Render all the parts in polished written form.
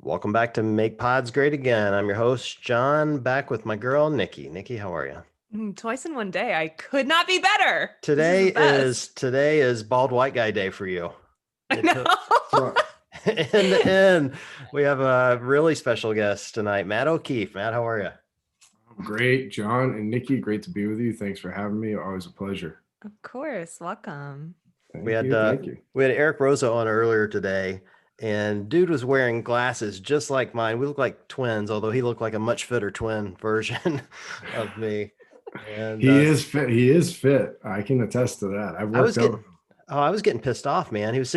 Welcome back to Make Pods Great Again. I'm your host, John, back with my girl, Nikki. Nikki, how are you? Twice in one day. I could not be better. Today This is Bald White Guy Day for you. I know. And we have a really special guest tonight, Matt O'Keefe. Matt, how are you? Great, John and Nikki. Great to be with you. Thanks for having me. Always a pleasure. Of course. Welcome. We had Thank you. Eric Rosa on earlier today, and dude was wearing glasses just like mine. We look like twins, although he looked like a much fitter twin version of me. And He is fit. He is fit. I can attest to that. I've worked out. I was getting pissed off, man. He was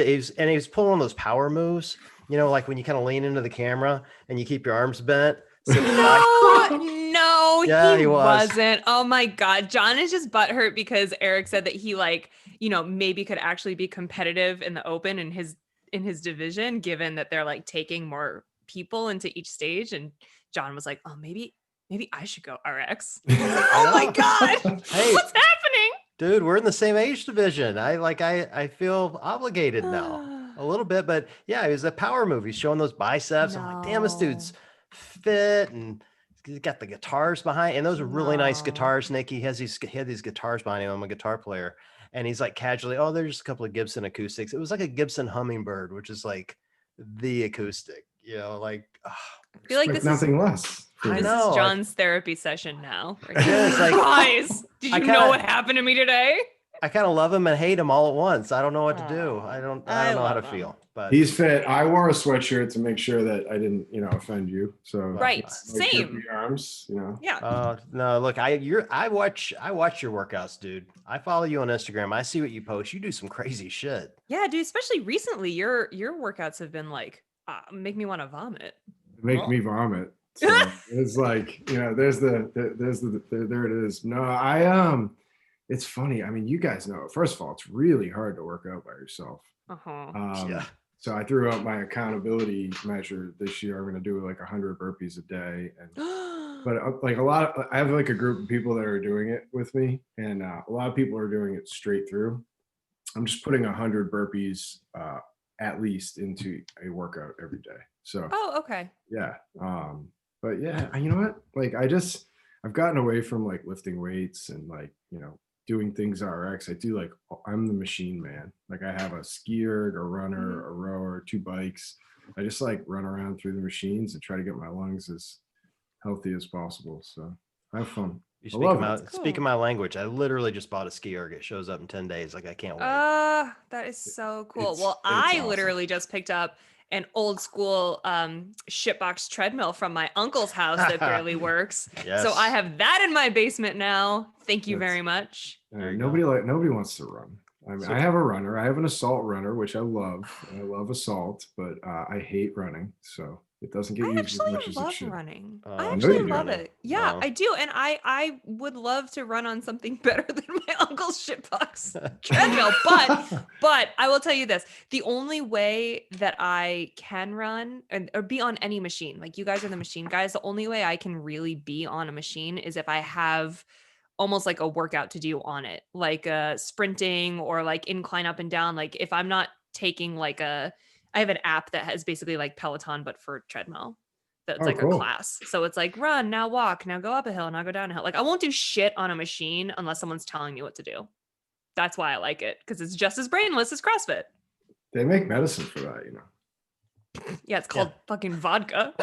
pulling on those power moves, like when you kind of lean into the camera and you keep your arms bent. No, Yeah, he wasn't. Oh my God. John is just butthurt because Eric said that he maybe could actually be competitive in the open in his division, given that they're like taking more people into each stage. And John was like, oh, maybe I should go RX. Oh my God. Hey, what's happening? Dude, we're in the same age division. I feel obligated now a little bit, but yeah, it was a power move. He's showing those biceps. I'm like, damn, this dude's fit, and he's got the guitars behind, and those are really nice guitars. Nick, he had these guitars behind him. I'm a guitar player, and he's like casually, oh, there's just a couple of Gibson acoustics. It was like a Gibson Hummingbird, which is like the acoustic, I feel like this nothing less. This is John's therapy session now. Yeah, it's like, guys, did you know what happened to me today? I kind of love him and hate him all at once. I don't know what to do. I don't know how to feel. But he's fit. I wore a sweatshirt to make sure that I didn't, offend you. So right, same. Your arms, Yeah. No, look, I watch your workouts, dude. I follow you on Instagram. I see what you post. You do some crazy shit. Yeah, dude. Especially recently, your workouts have been like make me want to vomit. Make me vomit. So it's like, there it is. No, it's funny. I mean, you guys know, first of all, it's really hard to work out by yourself. Yeah. So I threw out my accountability measure this year. I'm going to do like 100 burpees a day. But like I have like a group of people that are doing it with me, and a lot of people are doing it straight through. I'm just putting 100 burpees at least into a workout every day. So, okay. Yeah. But yeah, you know what? Like I've gotten away from like lifting weights and like, doing things RX. I'm the machine man. Like I have a skier, a runner, a rower, 2 bikes. I just like run around through the machines and try to get my lungs as healthy as possible. So I have fun. You speaking my language. I literally just bought a ski erg. It shows up in 10 days. Like I can't wait. That is so cool. Well, I awesome. Literally just picked up an old school shitbox treadmill from my uncle's house that barely works. Yes. So I have that in my basement now. Thank you very much. Nobody wants to run. I mean, I have a runner. I have an assault runner, which I love. I love assault, but I hate running. So it doesn't get used as much as it should. Running. I actually love it. Yeah, I do. And I would love to run on something better than my uncle's shitbox treadmill. But I will tell you this. The only way that I can run or be on any machine, like you guys are the machine guys, the only way I can really be on a machine is if I have almost like a workout to do on it, like sprinting or like incline up and down. Like if I'm not taking I have an app that has basically like Peloton, but for treadmill. That's a class. So it's like run, now walk, now go up a hill, now go down a hill. Like I won't do shit on a machine unless someone's telling me what to do. That's why I like it, because it's just as brainless as CrossFit. They make medicine for that, Yeah, it's called fucking vodka.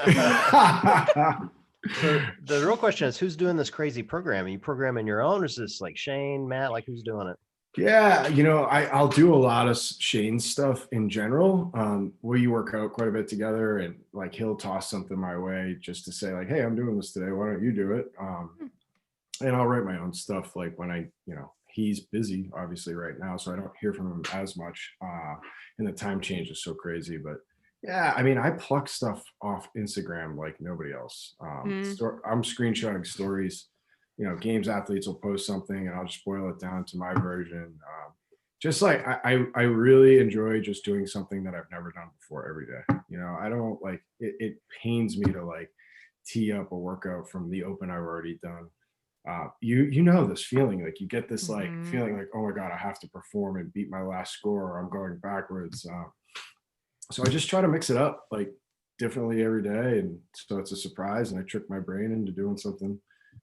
So the real question is, who's doing this crazy program? Are you programming your own, or is this like Shane, Matt? Like who's doing it? Yeah, I'll do a lot of Shane's stuff in general. We work out quite a bit together, and like he'll toss something my way just to say like, hey, I'm doing this today. Why don't you do it? And I'll write my own stuff like when he's busy obviously right now, so I don't hear from him as much. And the time change is so crazy, but yeah, I mean, I pluck stuff off Instagram like nobody else. I'm screenshotting stories. Games athletes will post something and I'll just boil it down to my version. Just like I really enjoy just doing something that I've never done before every day. I don't like it pains me to like tee up a workout from the open I've already done. You know this feeling, like you get this like feeling like, oh my God, I have to perform and beat my last score or I'm going backwards. So I just try to mix it up. Like differently every day. And so it's a surprise, and I trick my brain into doing something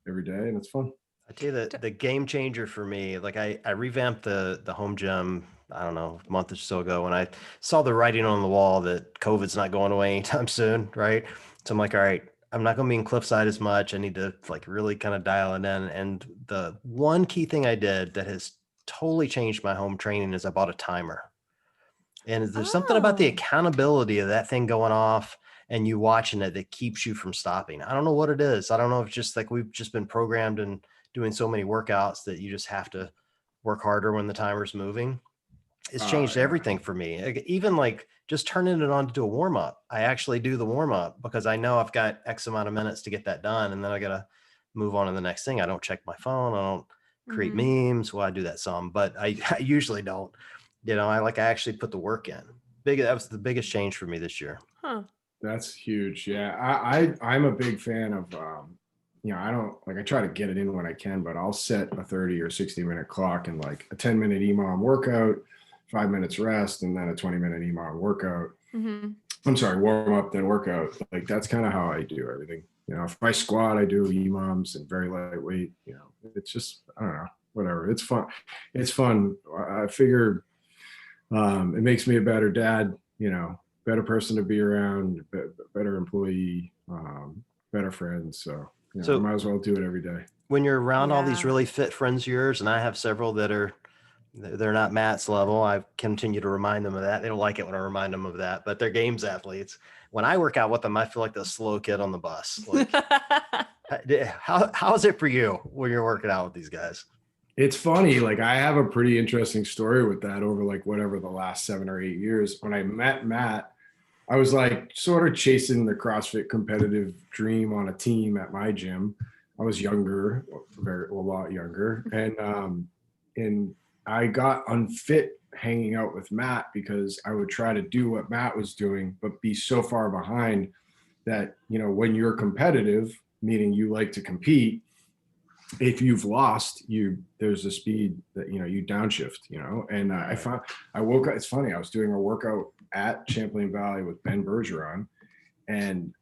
every day, and it's fun. I tell you that the game changer for me, like I revamped the home gym, I don't know, a month or so ago when I saw the writing on the wall that COVID's not going away anytime soon, right? So I'm like, all right, I'm not going to be in Cliffside as much. I need to like really kind of dial it in. And the one key thing I did that has totally changed my home training is I bought a timer. And there's something about the Oh. accountability of that thing going off and you watching it that keeps you from stopping. I don't know what it is. I don't know if it's just like we've just been programmed and doing so many workouts that you just have to work harder when the timer's moving. It's changed Yeah. everything for me. Even like just turning it on to do a warm up. I actually do the warm up because I know I've got X amount of minutes to get that done. And then I got to move on to the next thing. I don't check my phone. I don't create memes. Well, I do that some, but I usually don't. I actually put the work in. That was the biggest change for me this year. Huh. That's huge. Yeah. I'm a big fan of, I don't like, I try to get it in when I can, but I'll set a 30 or 60-minute clock and like a 10-minute EMOM workout, 5 minutes rest, and then a 20-minute EMOM workout. I'm sorry, warm up, then workout. Like that's kind of how I do everything. If I squat, I do EMOMs and very lightweight. It's just, I don't know, whatever. It's fun. It's fun. I figure it makes me a better dad, better person to be around, better employee, better friends. So, I might as well do it every day. When you're around all these really fit friends of yours, and I have several that they're not Matt's level, I continue to remind them of that. They don't like it when I remind them of that, but they're games athletes. When I work out with them, I feel like the slow kid on the bus. Like, how is it for you when you're working out with these guys? It's funny. Like I have a pretty interesting story with that over like whatever the last 7 or 8 years. When I met Matt, I was like sort of chasing the CrossFit competitive dream on a team at my gym. I was younger, a lot younger. And I got unfit hanging out with Matt because I would try to do what Matt was doing, but be so far behind that, when you're competitive, meaning you like to compete, if you've lost, there's a speed that, you downshift, and I woke up, it's funny, I was doing a workout at Champlain Valley with Ben Bergeron and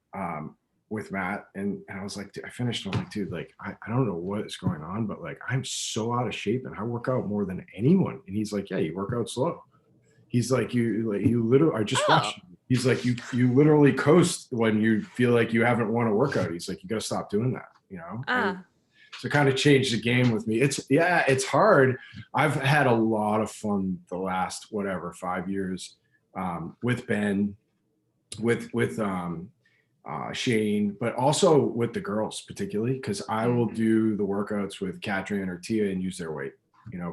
with Matt, and I was like, I finished, I'm like, dude, like, I don't know what is going on, but like, I'm so out of shape and I work out more than anyone. And he's like, yeah, you work out slow. He's like, you literally, I just watched you. He's like, you literally coast when you feel like you haven't won a workout. He's like, you got to stop doing that, So kind of changed the game with me. It's hard. I've had a lot of fun the last 5 years with Ben, with Shane, but also with the girls particularly, because I will do the workouts with Katrin or Tia and use their weight.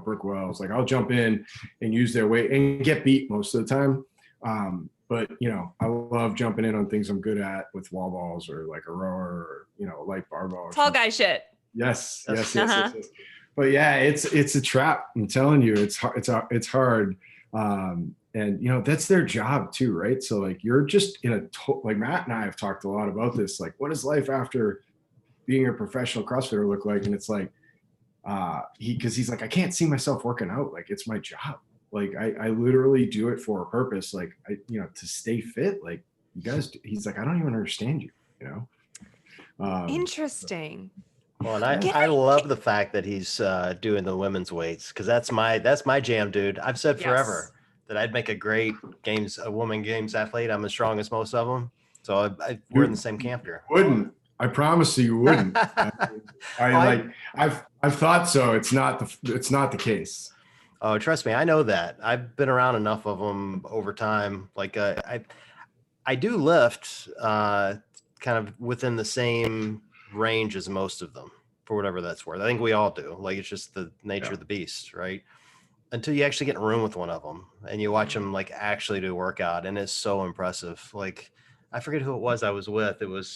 Brooke Wells, like I'll jump in and use their weight and get beat most of the time. But I love jumping in on things I'm good at with wall balls or like a rower or a light barbell. Tall guy shit. Yes. But yeah, it's a trap. I'm telling you, it's hard. And that's their job too, right? So like you're just like Matt and I have talked a lot about this. Like, what does life after being a professional CrossFitter look like? And it's like he's like, I can't see myself working out. Like it's my job. Like I literally do it for a purpose. Like to stay fit. Like you guys. He's like, I don't even understand you. Interesting. Well, and I love the fact that he's doing the women's weights because that's my jam, dude. I've said forever that I'd make a great woman games athlete. I'm as strong as most of them, so we're in the same camp here. Wouldn't. I promise you wouldn't. I've thought so. It's not the case. Oh, trust me, I know that. I've been around enough of them over time. Like I do lift kind of within the same range as most of them, for whatever that's worth. I think we all do. Like it's just the nature of the beast, right? Until you actually get in a room with one of them and you watch them like actually do a workout, and it's so impressive. Like I forget who it was I was with. It was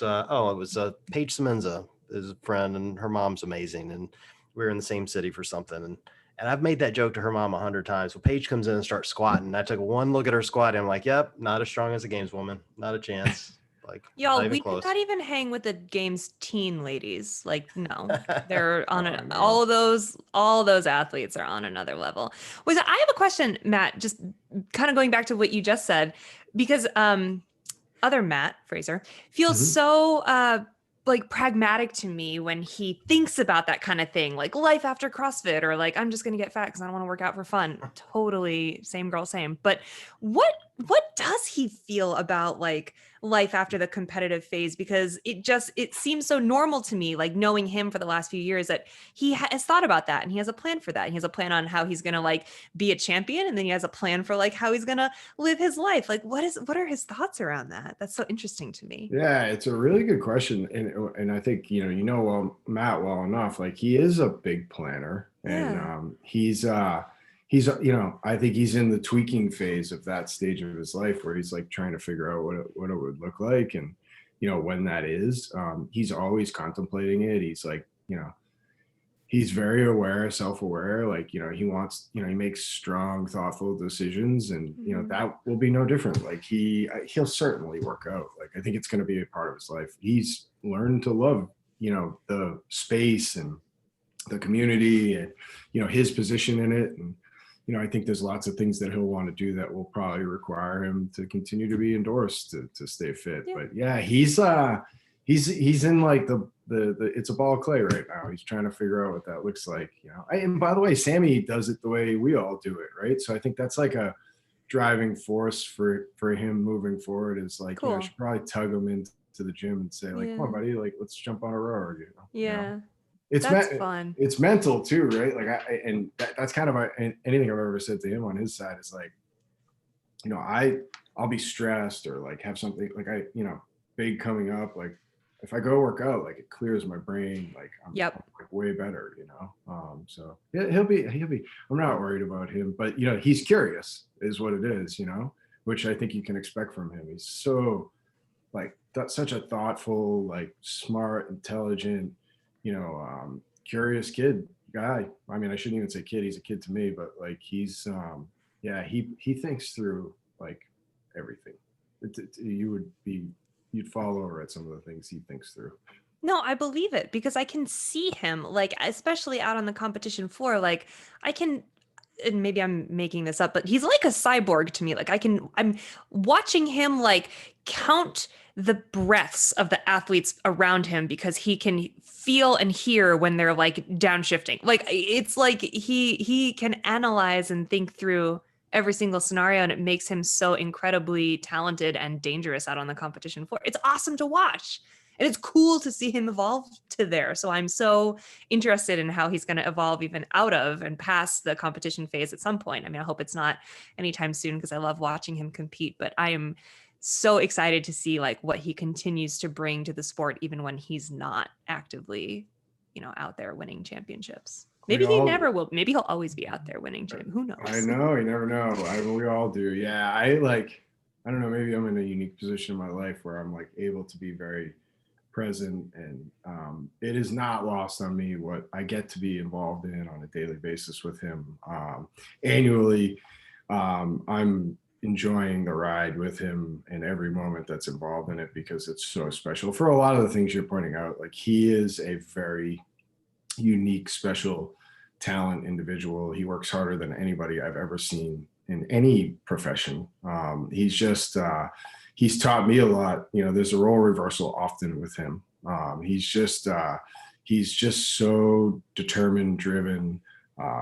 Paige Semenza is a friend, and her mom's amazing, and we were in the same city for something, and I've made that joke to her mom 100 times. When Paige comes in and starts squatting, and I took one look at her squat, and I'm like, yep, not as strong as a games woman, not a chance. Like, y'all, we did not even hang with the games teen ladies. Like, no, they're on all those athletes are on another level. I have a question, Matt, just kind of going back to what you just said, because other Matt Fraser feels Mhm. so like pragmatic to me when he thinks about that kind of thing, like life after CrossFit, or like, I'm just going to get fat because I don't want to work out for fun. Totally same girl, same. But what does he feel about like life after the competitive phase? Because it seems so normal to me, like knowing him for the last few years, that he has thought about that and he has a plan for that. And he has a plan on how he's going to like be a champion. And then he has a plan for like how he's going to live his life. Like what are his thoughts around that? That's so interesting to me. Yeah, it's a really good question, and I think well Matt well enough. Like he is a big planner, and Yeah. I think he's in the tweaking phase of that stage of his life where he's like trying to figure out what it would look like, and when that is. He's always contemplating it. He's like he's very aware, self-aware. Like he wants, he makes strong, thoughtful decisions, and Mhm. that will be no different. Like he'll certainly work out. Like I think it's going to be a part of his life. He's learned to love the space and the community, and his position in it. And I think there's lots of things that he'll want to do that will probably require him to continue to be endorsed to stay fit. Yeah. But yeah, he's in like the it's a ball of clay right now. He's trying to figure out what that looks like. And by the way, Sammy does it the way we all do it, right? So I think that's like a driving force for him moving forward. Is like, I Cool. should probably tug him into the gym and say like, come on, Yeah. buddy, like let's jump on a rower. Yeah. It's That's fun. it's mental too, right? Like that's kind of anything I've ever said to him on his side is like, I'll be stressed or like have something like big coming up. Like if I go work out, like it clears my brain. Like I'm Yep. like way better, So yeah, he'll be. I'm not worried about him, but he's curious, is what it is, which I think you can expect from him. He's so like that's such a thoughtful, like smart, intelligent, curious guy. I mean, I shouldn't even say kid. He's a kid to me, but like he's yeah, he thinks through like everything. You'd fall over at some of the things he thinks through. No, I believe it because I can see him, like, especially out on the competition floor. Like, I can, and maybe I'm making this up, but he's like a cyborg to me. Like, I'm watching him like count the breaths of the athletes around him because he can feel and hear when they're like downshifting. Like, it's like he can analyze and think through every single scenario, and it makes him so incredibly talented and dangerous out on the competition floor. It's awesome to watch. And it's cool to see him evolve to there. So I'm so interested in how he's going to evolve even out of and past the competition phase at some point. I mean, I hope it's not anytime soon because I love watching him compete, but I am so excited to see like what he continues to bring to the sport, even when he's not actively, out there winning championships. Maybe he never will. Maybe he'll always be out there winning Who knows? I know. You never know. We all do. Yeah. I don't know. Maybe I'm in a unique position in my life where I'm like able to be very present, and it is not lost on me what I get to be involved in on a daily basis with him. Annually, I'm enjoying the ride with him and every moment that's involved in it because it's so special for a lot of the things you're pointing out. Like he is a very unique, special talent individual. He works harder than anybody I've ever seen in any profession. He's taught me a lot. There's a role reversal often with him. He's just so determined, driven,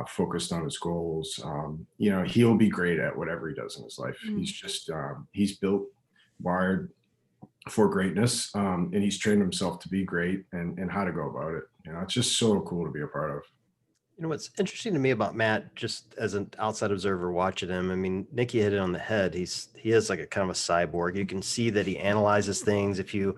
focused on his goals. He'll be great at whatever he does in his life. He's built, wired for greatness, and he's trained himself to be great and how to go about it. It's just so cool to be a part of. What's interesting to me about Matt, just as an outside observer watching him, I mean, Nikki hit it on the head. He is like a kind of a cyborg. You can see that he analyzes things. If you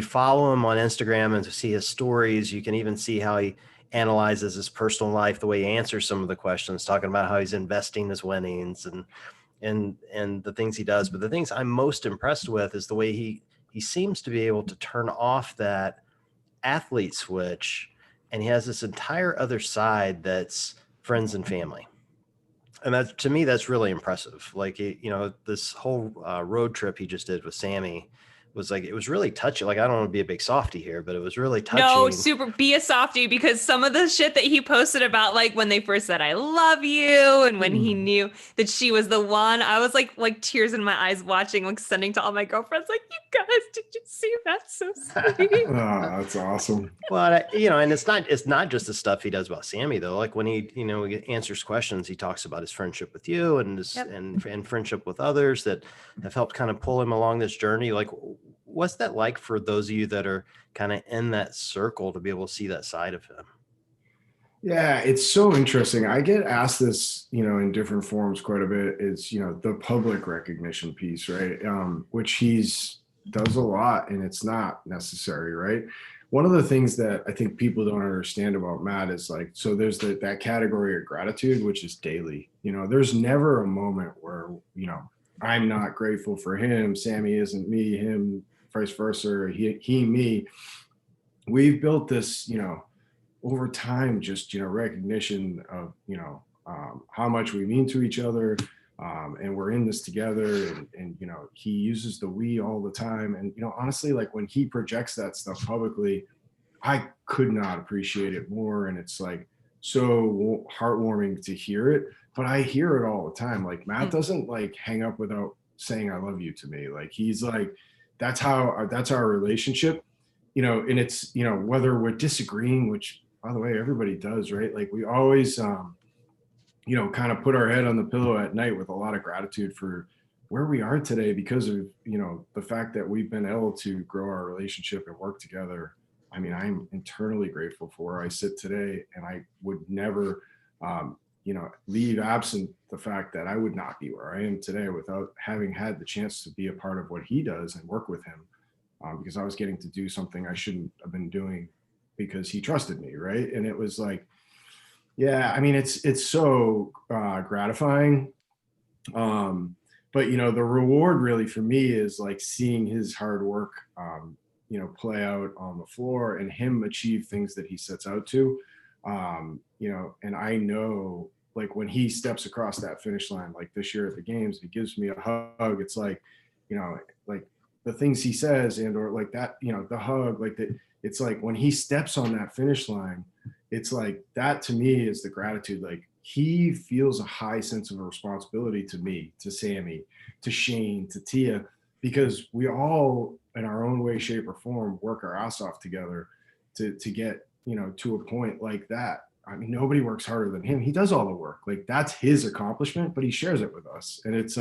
follow him on Instagram and see his stories, you can even see how he analyzes his personal life, the way he answers some of the questions, talking about how he's investing his winnings and the things he does. But the things I'm most impressed with is the way he seems to be able to turn off that athlete switch, and he has this entire other side that's friends and family. And that, to me, that's really impressive. Like, this whole road trip he just did with Sammy was like, it was really touching. Like, I don't want to be a big softie here, but it was really touching. No, super be a softie, because some of the shit that he posted about, like when they first said, I love you. And when he knew that she was the one, I was like tears in my eyes watching, like sending to all my girlfriends, like, you guys, did you see that? So sweet. Oh, that's awesome. Well, and it's not just the stuff he does about Sammy though. Like when he, answers questions, he talks about his friendship with you and and friendship with others that have helped kind of pull him along this journey. Like, what's that like for those of you that are kind of in that circle to be able to see that side of him? Yeah, it's so interesting. I get asked this, in different forms quite a bit. Is, the public recognition piece, right? Which does a lot, and it's not necessary, right? One of the things that I think people don't understand about Matt is like, so there's that category of gratitude, which is daily. There's never a moment where, I'm not grateful for him, Sammy isn't me, him, vice versa, he, me. We've built this, over time, just, recognition of, how much we mean to each other. And we're in this together, and he uses the we all the time. And, honestly, like when he projects that stuff publicly, I could not appreciate it more. And it's like so heartwarming to hear it, but I hear it all the time. Like Matt doesn't like hang up without saying, I love you to me. Like, he's like, that's our relationship, and it's, whether we're disagreeing, which by the way, everybody does, right? Like we always, kind of put our head on the pillow at night with a lot of gratitude for where we are today because of, the fact that we've been able to grow our relationship and work together. I mean, I'm internally grateful for where I sit today, and I would never, leave absent the fact that I would not be where I am today without having had the chance to be a part of what he does and work with him, because I was getting to do something I shouldn't have been doing because he trusted me, right? And it was like, yeah, I mean, it's so gratifying. But the reward really for me is like seeing his hard work, play out on the floor and him achieve things that he sets out to. And I know like when he steps across that finish line, like this year at the games, he gives me a hug. It's like, like the things he says or like that, the hug, like that. It's like when he steps on that finish line, it's like that to me is the gratitude. Like he feels a high sense of responsibility to me, to Sammy, to Shane, to Tia, because we all in our own way, shape or form, work our ass off together to get, to a point like that. I mean, nobody works harder than him. He does all the work. Like that's his accomplishment, but he shares it with us. And it's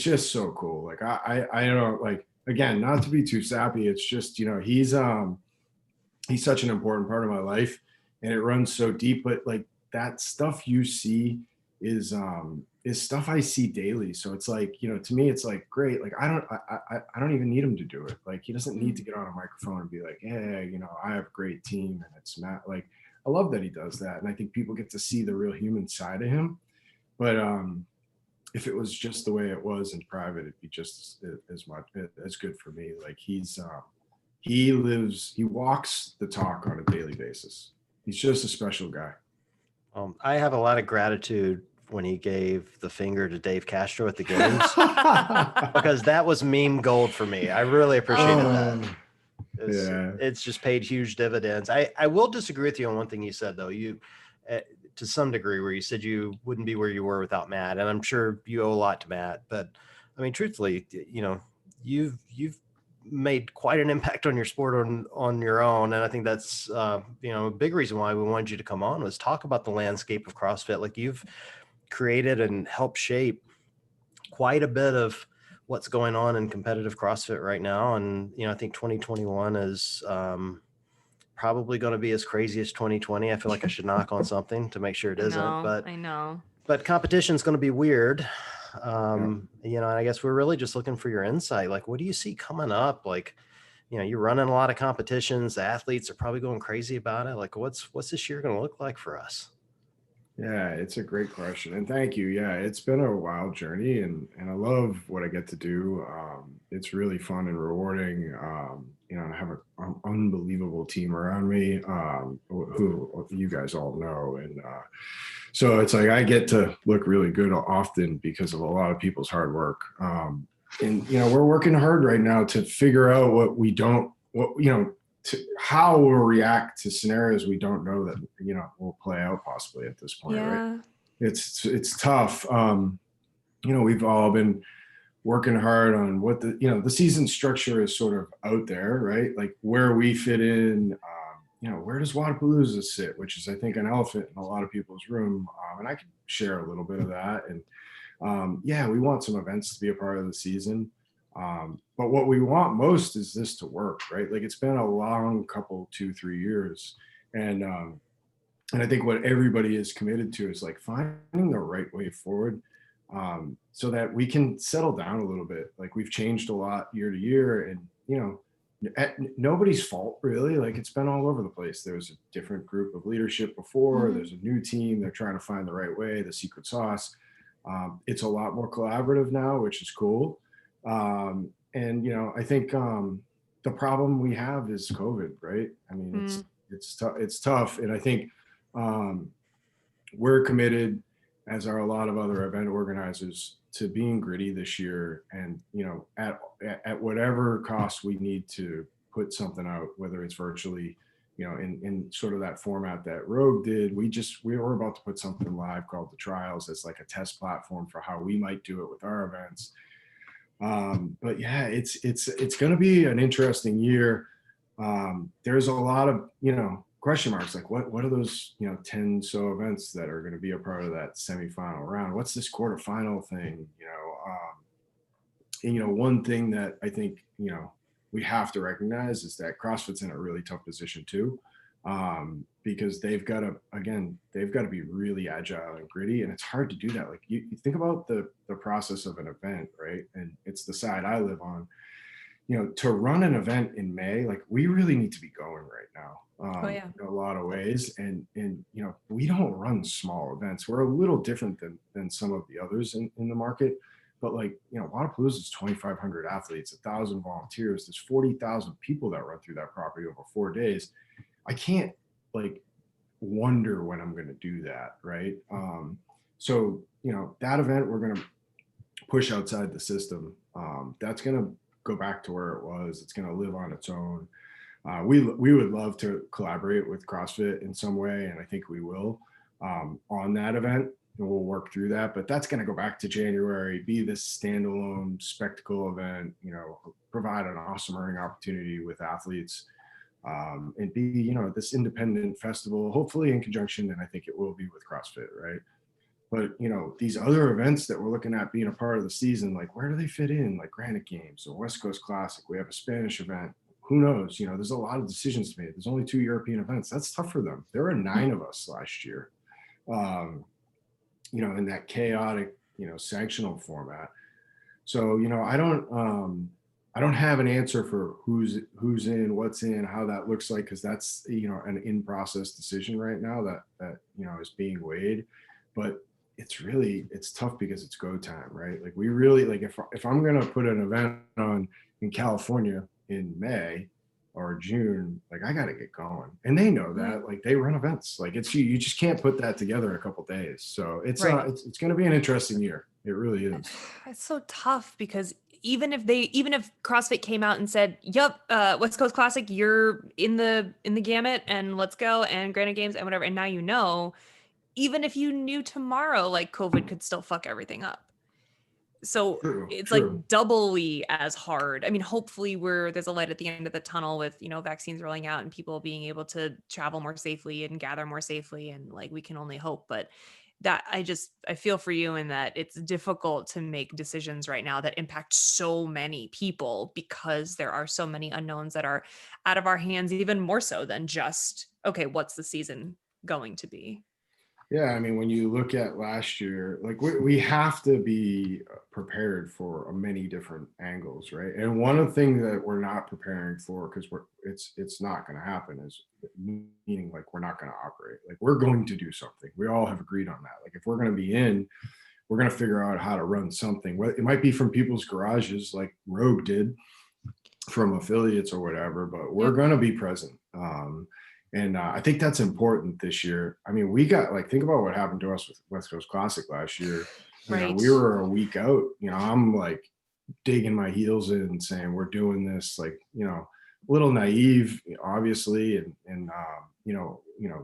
just so cool. Like I don't like, again, not to be too sappy. It's just, he's such an important part of my life and it runs so deep, but like that stuff you see is stuff I see daily. So it's like, to me, it's like, great. Like, I don't even need him to do it. Like, he doesn't need to get on a microphone and be like, hey, I have a great team and it's Matt. Like, I love that he does that. And I think people get to see the real human side of him. But, if it was just the way it was in private, it'd be just as good for me. Like he walks the talk on a daily basis. He's just a special guy. I have a lot of gratitude when he gave the finger to Dave Castro at the games because that was meme gold for me. I really appreciated that. It's just paid huge dividends. I will disagree with you on one thing you said though. To some degree, where you said you wouldn't be where you were without Matt, and I'm sure you owe a lot to Matt. But I mean, truthfully, you've made quite an impact on your sport on your own, and I think that's a big reason why we wanted you to come on was talk about the landscape of CrossFit. Like you've created and helped shape quite a bit of what's going on in competitive CrossFit right now, and I think 2021 is probably going to be as crazy as 2020. I feel like I should knock on something to make sure it isn't, but I know, but competition is going to be weird. And I guess we're really just looking for your insight. Like, what do you see coming up? Like, you're running a lot of competitions. The athletes are probably going crazy about it. Like what's this year going to look like for us? Yeah, it's a great question. And thank you. Yeah, it's been a wild journey and I love what I get to do. It's really fun and rewarding. And I have an unbelievable team around me who you guys all know. And so it's like I get to look really good often because of a lot of people's hard work. And, we're working hard right now to figure out how we'll react to scenarios we don't know that, will play out possibly at this point, right? It's tough. We've all been working hard on what the season structure is sort of out there, right? Like where we fit in, where does Wodapalooza sit, which is, I think, an elephant in a lot of people's room. And I can share a little bit of that. And we want some events to be a part of the season. But what we want most is this to work, right? Like it's been a long couple, 2-3 years. And I think what everybody is committed to is like finding the right way forward, so that we can settle down a little bit. Like we've changed a lot year to year, and at nobody's fault really. Like it's been all over the place. There was a different group of leadership before. There's a new team. They're trying to find the right way, the secret sauce. It's a lot more collaborative now, which is cool. And I think the problem we have is COVID, right? I mean, it's tough, and I think we're committed, as are a lot of other event organizers, to being gritty this year, and at whatever cost we need to put something out, whether it's virtually, in sort of that format that Rogue did. We were about to put something live called the Trials as like a test platform for how we might do it with our events. But yeah, it's going to be an interesting year. There's a lot of question marks, like what are those 10 so events that are going to be a part of that semifinal round? What's this quarterfinal thing? One thing that I think we have to recognize is that CrossFit's in a really tough position too, because they've got to be really agile and gritty, and it's hard to do that. Like you think about the process of an event, right? And it's the side I live on. To run an event in May, like we really need to be going right now. In a lot of ways. And we don't run small events. We're a little different than some of the others in the market. But like, Wodapalooza is 2,500 athletes, 1,000 volunteers. There's 40,000 people that run through that property over 4 days. I can't like wonder when I'm going to do that, right? So, that event we're going to push outside the system. That's going to go back to where it was. It's going to live on its own. We would love to collaborate with CrossFit in some way, and I think we will on that event, and we'll work through that. But that's going to go back to January, be this standalone spectacle event, provide an awesome earning opportunity with athletes, and be this independent festival, hopefully in conjunction, and I think it will be, with CrossFit, right? But these other events that we're looking at being a part of the season, like where do they fit in? Like Granite Games or West Coast Classic. We have a Spanish event. Who knows? There's a lot of decisions to make. There's only 2 European events. That's tough for them. There were 9 of us last year, in that chaotic, sanctional format. So, I don't have an answer for who's in, what's in, how that looks like, because that's, an in-process decision right now that is being weighed. But it's tough because it's go time, right? Like we really, like if I'm going to put an event on in California in May or June, like I got to get going, and they know that. Like they run events, like you just can't put that together in a couple days. So it's going to be an interesting year. It really is. It's so tough because even if CrossFit came out and said, "Yep, West Coast Classic, you're in the gamut, and let's go," and Granite Games and whatever, and now even if you knew tomorrow, like COVID could still fuck everything up. So it's like doubly as hard. I mean, hopefully there's a light at the end of the tunnel with, vaccines rolling out and people being able to travel more safely and gather more safely. And like, we can only hope, but that I feel for you in that it's difficult to make decisions right now that impact so many people because there are so many unknowns that are out of our hands, even more so than just, okay, what's the season going to be? Yeah, I mean, when you look at last year, like we have to be prepared for many different angles, right? And one of the things that we're not preparing for, because it's not going to happen, is meaning like we're not going to operate. Like we're going to do something. We all have agreed on that. Like if we're going to be in, we're going to figure out how to run something. It might be from people's garages, like Rogue did, from affiliates or whatever, but we're going to be present. And I think that's important this year. I mean, we got think about what happened to us with West Coast Classic last year. Right. We were a week out. I'm like digging my heels in and saying, we're doing this, like, a little naive, obviously, and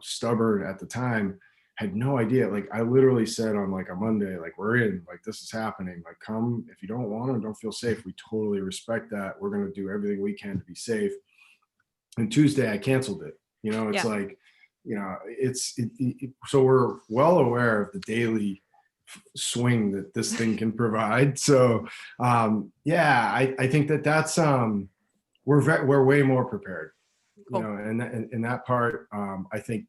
stubborn at the time, had no idea. Like, I literally said on like a Monday, like, we're in, like, this is happening. Like, come, if you don't want to, don't feel safe. We totally respect that. We're going to do everything we can to be safe. And Tuesday I canceled it. It's like, so we're well aware of the daily swing that this thing can provide. So I think that's we're way more prepared, Cool. and that part, I think,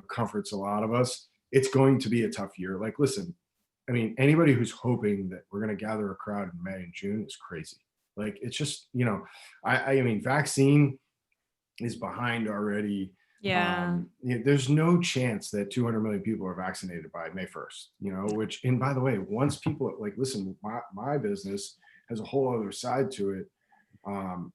comforts a lot of us. It's going to be a tough year. Like, listen, I mean, anybody who's hoping that we're going to gather a crowd in May and June is crazy. Like, it's just, I mean, vaccine is behind already. Yeah. There's no chance that 200 million people are vaccinated by May 1st, which, and by the way, once people, like, listen, my business has a whole other side to it.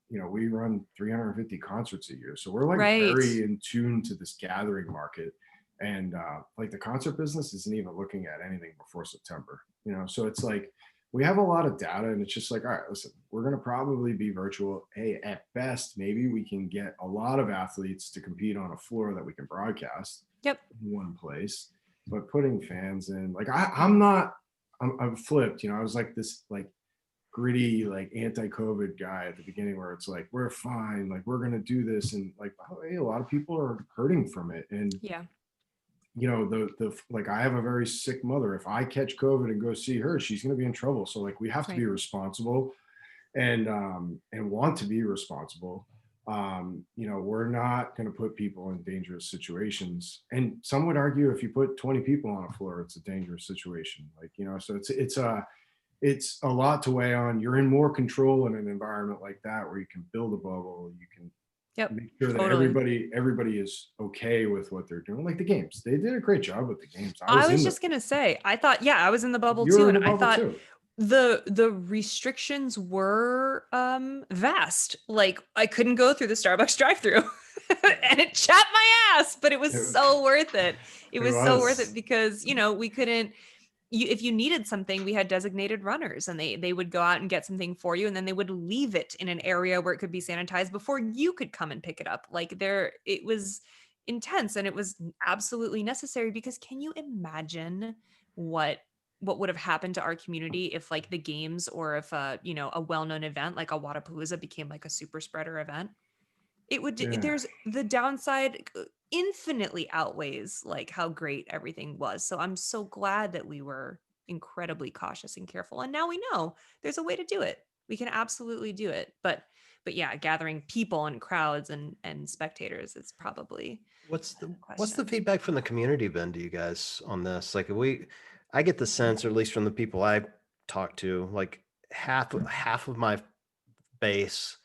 We run 350 concerts a year. So we're like very in tune to this gathering market. And like, the concert business isn't even looking at anything before September, so it's like, we have a lot of data, and it's just like, all right, listen, we're going to probably be virtual. Hey, at best, maybe we can get a lot of athletes to compete on a floor that we can broadcast in one place, but putting fans in, like, I'm flipped, I was like this, like, gritty, like, anti-COVID guy at the beginning, where it's like, we're fine, like, we're going to do this. And like, hey, a lot of people are hurting from it. And the like, I have a very sick mother. If I catch COVID and go see her, she's going to be in trouble. So, like, we have to be responsible, and want to be responsible. We're not going to put people in dangerous situations. And some would argue, if you put 20 people on a floor, it's a dangerous situation. Like, so it's a lot to weigh on. You're in more control in an environment like that, where you can build a bubble. You can make sure that everybody is okay with what they're doing. Like, the games, they did a great job with the games. I was just gonna say, I thought, I was in the bubble You too, were in and the I bubble thought too. the restrictions were vast. Like, I couldn't go through the Starbucks drive-through, and it chapped my ass, but it was so worth it. It was so worth it, because we couldn't. If you needed something, we had designated runners, and they would go out and get something for you, and then they would leave it in an area where it could be sanitized before you could come and pick it up. Like, it was intense, and it was absolutely necessary, because can you imagine what would have happened to our community if, like, the games, or if a well-known event like a Wodapalooza became like a super spreader event? It would, there's the downside infinitely outweighs, like, how great everything was. So I'm so glad that we were incredibly cautious and careful. And now we know there's a way to do it. We can absolutely do it. But yeah, gathering people and crowds and spectators is probably what's the feedback from the community been to you guys on this? Like, I get the sense, or at least from the people I talk to, like, half of my base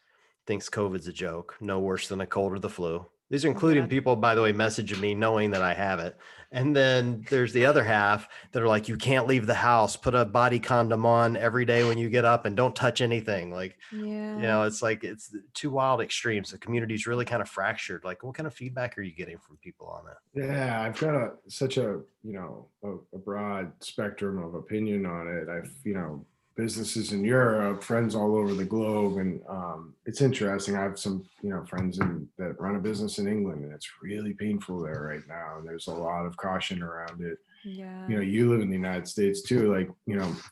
thinks COVID's a joke, no worse than a cold or the flu. These are including people, by the way, messaging me knowing that I have it. And then there's the other half that are like, you can't leave the house, put a body condom on every day when you get up, and don't touch anything. Like, it's like, it's two wild extremes. The community's really kind of fractured. Like, what kind of feedback are you getting from people on it? Yeah, I've got such a broad spectrum of opinion on it. I've businesses in Europe, friends all over the globe, and it's interesting. I have some friends that run a business in England, and it's really painful there right now. And there's a lot of caution around it. You live in the United States too. Like,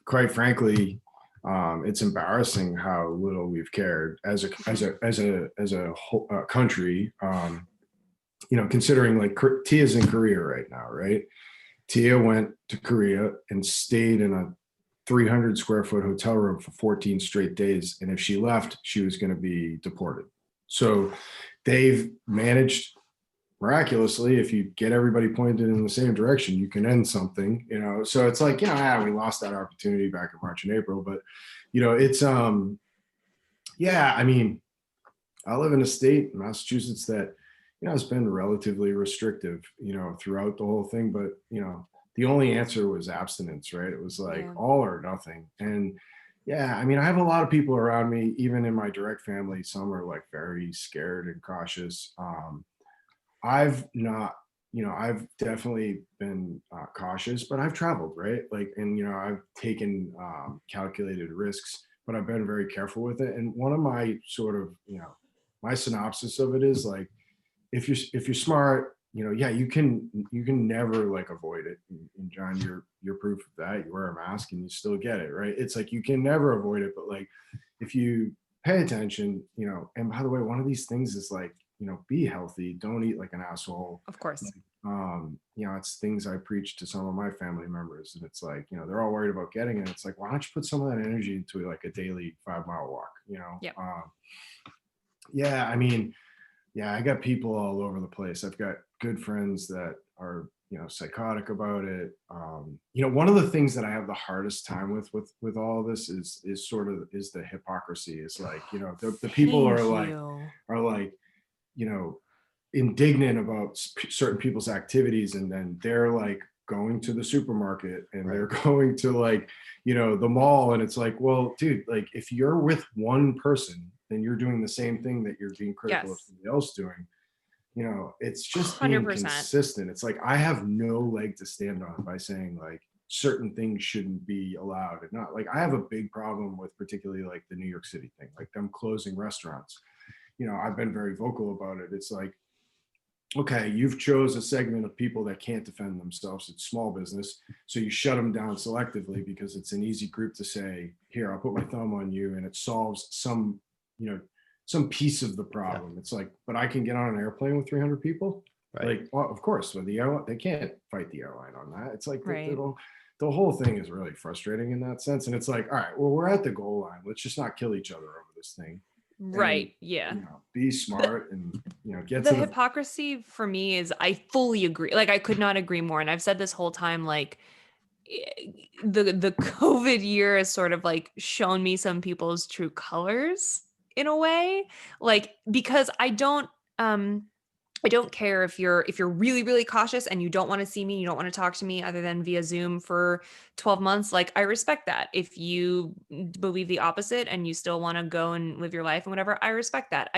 quite frankly, it's embarrassing how little we've cared as a whole country. Considering, like, Tia's in Korea right now, right? Tia went to Korea and stayed in a 300 square foot hotel room for 14 straight days. And if she left, she was going to be deported. So they've managed, miraculously, if you get everybody pointed in the same direction, you can end something, so it's like, we lost that opportunity back in March and April, but it's I mean, I live in a state, Massachusetts, that it's been relatively restrictive throughout the whole thing, but the only answer was abstinence, right? It was like all or nothing. And I mean, I have a lot of people around me, even in my direct family. Some are like very scared and cautious. I've not, I've definitely been cautious, but I've traveled, right? Like, and I've taken calculated risks. but I've been very careful with it. And one of my sort of, my synopsis of it is like, if you're smart, yeah, you can never like avoid it. And John, you're proof of that. You wear a mask and you still get it, right? It's like you can never avoid it, but like if you pay attention, and by the way, one of these things is like, be healthy, don't eat like an asshole. Of course. It's things I preach to some of my family members, and it's like, they're all worried about getting it. It's like, why don't you put some of that energy into like a daily 5-mile walk, Yep. Yeah, I mean, yeah, I got people all over the place. I've got good friends that are, psychotic about it. One of the things that I have the hardest time with all of this is the hypocrisy. Is like, the people Thank are like, indignant about certain people's activities, and then they're like going to the supermarket and they're going to like, the mall, and it's like, well, dude, like if you're with one person, then you're doing the same thing that you're being critical of somebody else doing. It's just being 100%. consistent. It's like I have no leg to stand on by saying like certain things shouldn't be allowed, and not like I have a big problem with particularly like the New York City thing, like them closing restaurants. I've been very vocal about it. It's like, okay, you've chose a segment of people that can't defend themselves. It's small business. So you shut them down selectively because it's an easy group to say, here, I'll put my thumb on you, and it solves some piece of the problem. Yeah. It's like, but I can get on an airplane with 300 people. Right. Like, well, of course, with the airline, they can't fight the airline on that. It's like the whole thing is really frustrating in that sense. And it's like, all right, well, we're at the goal line. Let's just not kill each other over this thing. Right. And, yeah. Be smart and, get the to hypocrisy for me is I fully agree. Like I could not agree more. And I've said this whole time, like the COVID year has sort of like shown me some people's true colors in a way, like, because I don't care if you're really, really cautious and you don't want to see me, you don't want to talk to me other than via Zoom for 12 months. Like, I respect that. If you believe the opposite and you still want to go and live your life and whatever, I respect that.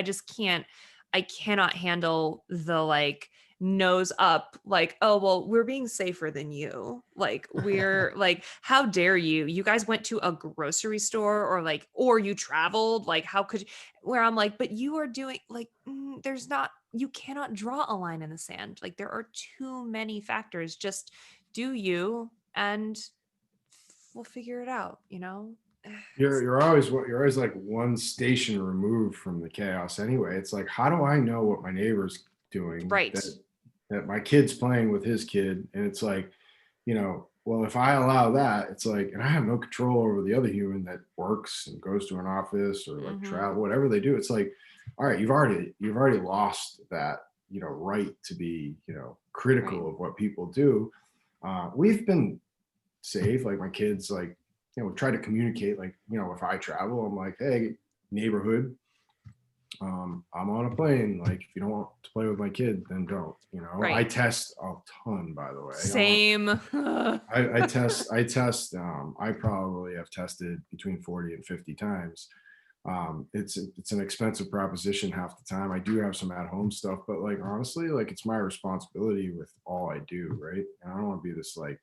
I cannot handle the like nose up, like, oh, well, we're being safer than you. Like, we're like, how dare you? You guys went to a grocery store or you traveled. Like, how could you? Where I'm like, but you are doing like, you cannot draw a line in the sand. Like, there are too many factors. Just do you, and we'll figure it out, You're always like one station removed from the chaos anyway. It's like, how do I know what my neighbor's doing? Right. That my kid's playing with his kid. And it's like, well, if I allow that, it's like, and I have no control over the other human that works and goes to an office or like travel, whatever they do. It's like, all right, you've already lost that, right to be, critical of what people do. We've been safe. Like my kids, like, we try to communicate, like, if I travel, I'm like, hey, neighborhood, I'm on a plane. Like, if you don't want to play with my kid, then don't, Right. I test a ton, by the way. Same. I test, I probably have tested between 40 and 50 times. It's an expensive proposition half the time. I do have some at home stuff, but like, honestly, like it's my responsibility with all I do. Right. And I don't want to be this like,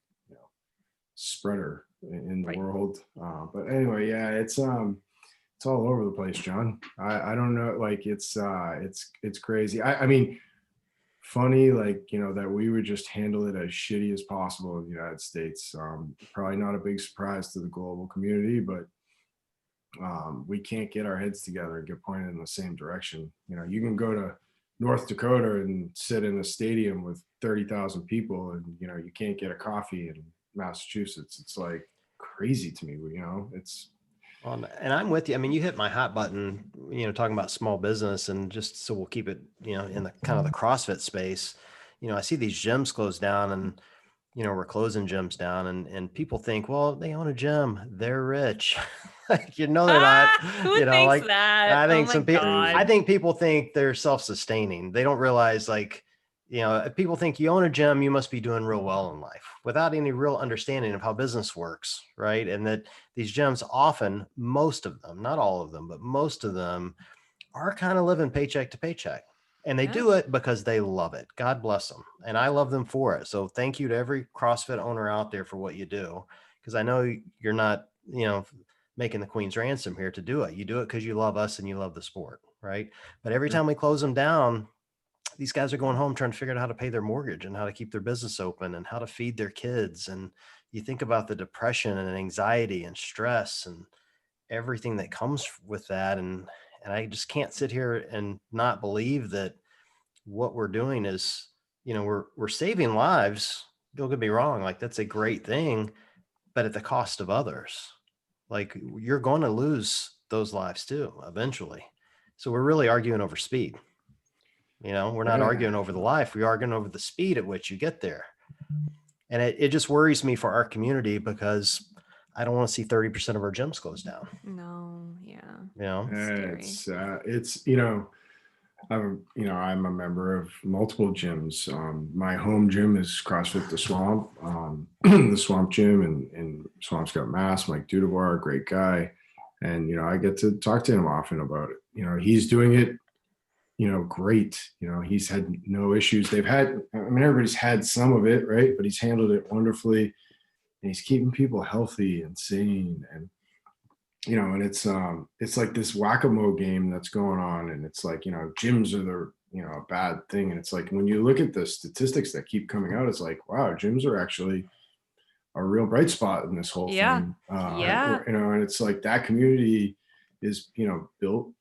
spreader in the world. But anyway, yeah, it's all over the place, John. I don't know. Like it's crazy. I mean, funny, like, that we would just handle it as shitty as possible in the United States. Probably not a big surprise to the global community, but we can't get our heads together and get pointed in the same direction. You can go to North Dakota and sit in a stadium with 30,000 people and, you can't get a coffee in Massachusetts. It's like crazy to me, it's. And I'm with you. I mean, you hit my hot button, talking about small business, and just so we'll keep it, in the kind of the CrossFit space. I see these gyms close down, and, we're closing gyms down, and people think, well, they own a gym, they're rich. Like, they're not, who thinks like that? I think I think people think they're self-sustaining. They don't realize, like, if people think you own a gym, you must be doing real well in life without any real understanding of how business works, right? And that these gyms often, most of them, not all of them, but most of them are kind of living paycheck to paycheck. And they do it because they love it. God bless them. And I love them for it. So thank you to every CrossFit owner out there for what you do. Because I know you're not, making the Queen's ransom here to do it. You do it because you love us and you love the sport, right? But every time we close them down, these guys are going home trying to figure out how to pay their mortgage and how to keep their business open and how to feed their kids. And you think about the depression and anxiety and stress and everything that comes with that. And I just can't sit here and not believe that what we're doing is, we're saving lives. Don't get me wrong. Like, that's a great thing, but at the cost of others. Like, you're going to lose those lives too, eventually. So we're really arguing over speed. We're not arguing over the life. We're arguing over the speed at which you get there. And it just worries me for our community because I don't want to see 30% of our gyms closed down. No. Yeah. It's I'm a member of multiple gyms. My home gym is CrossFit The Swamp, the Swamp Gym in Swampscott, Mass. Mike Dudevar, great guy. And, I get to talk to him often about it. He's doing it, great. He's had no issues. Everybody's had some of it, right? But he's handled it wonderfly. And he's keeping people healthy and sane. And, and it's like this whack-a-mole game that's going on. And it's like, gyms are a bad thing. And it's like, when you look at the statistics that keep coming out, it's like, wow, gyms are actually a real bright spot in this whole thing. And it's like that community is, built,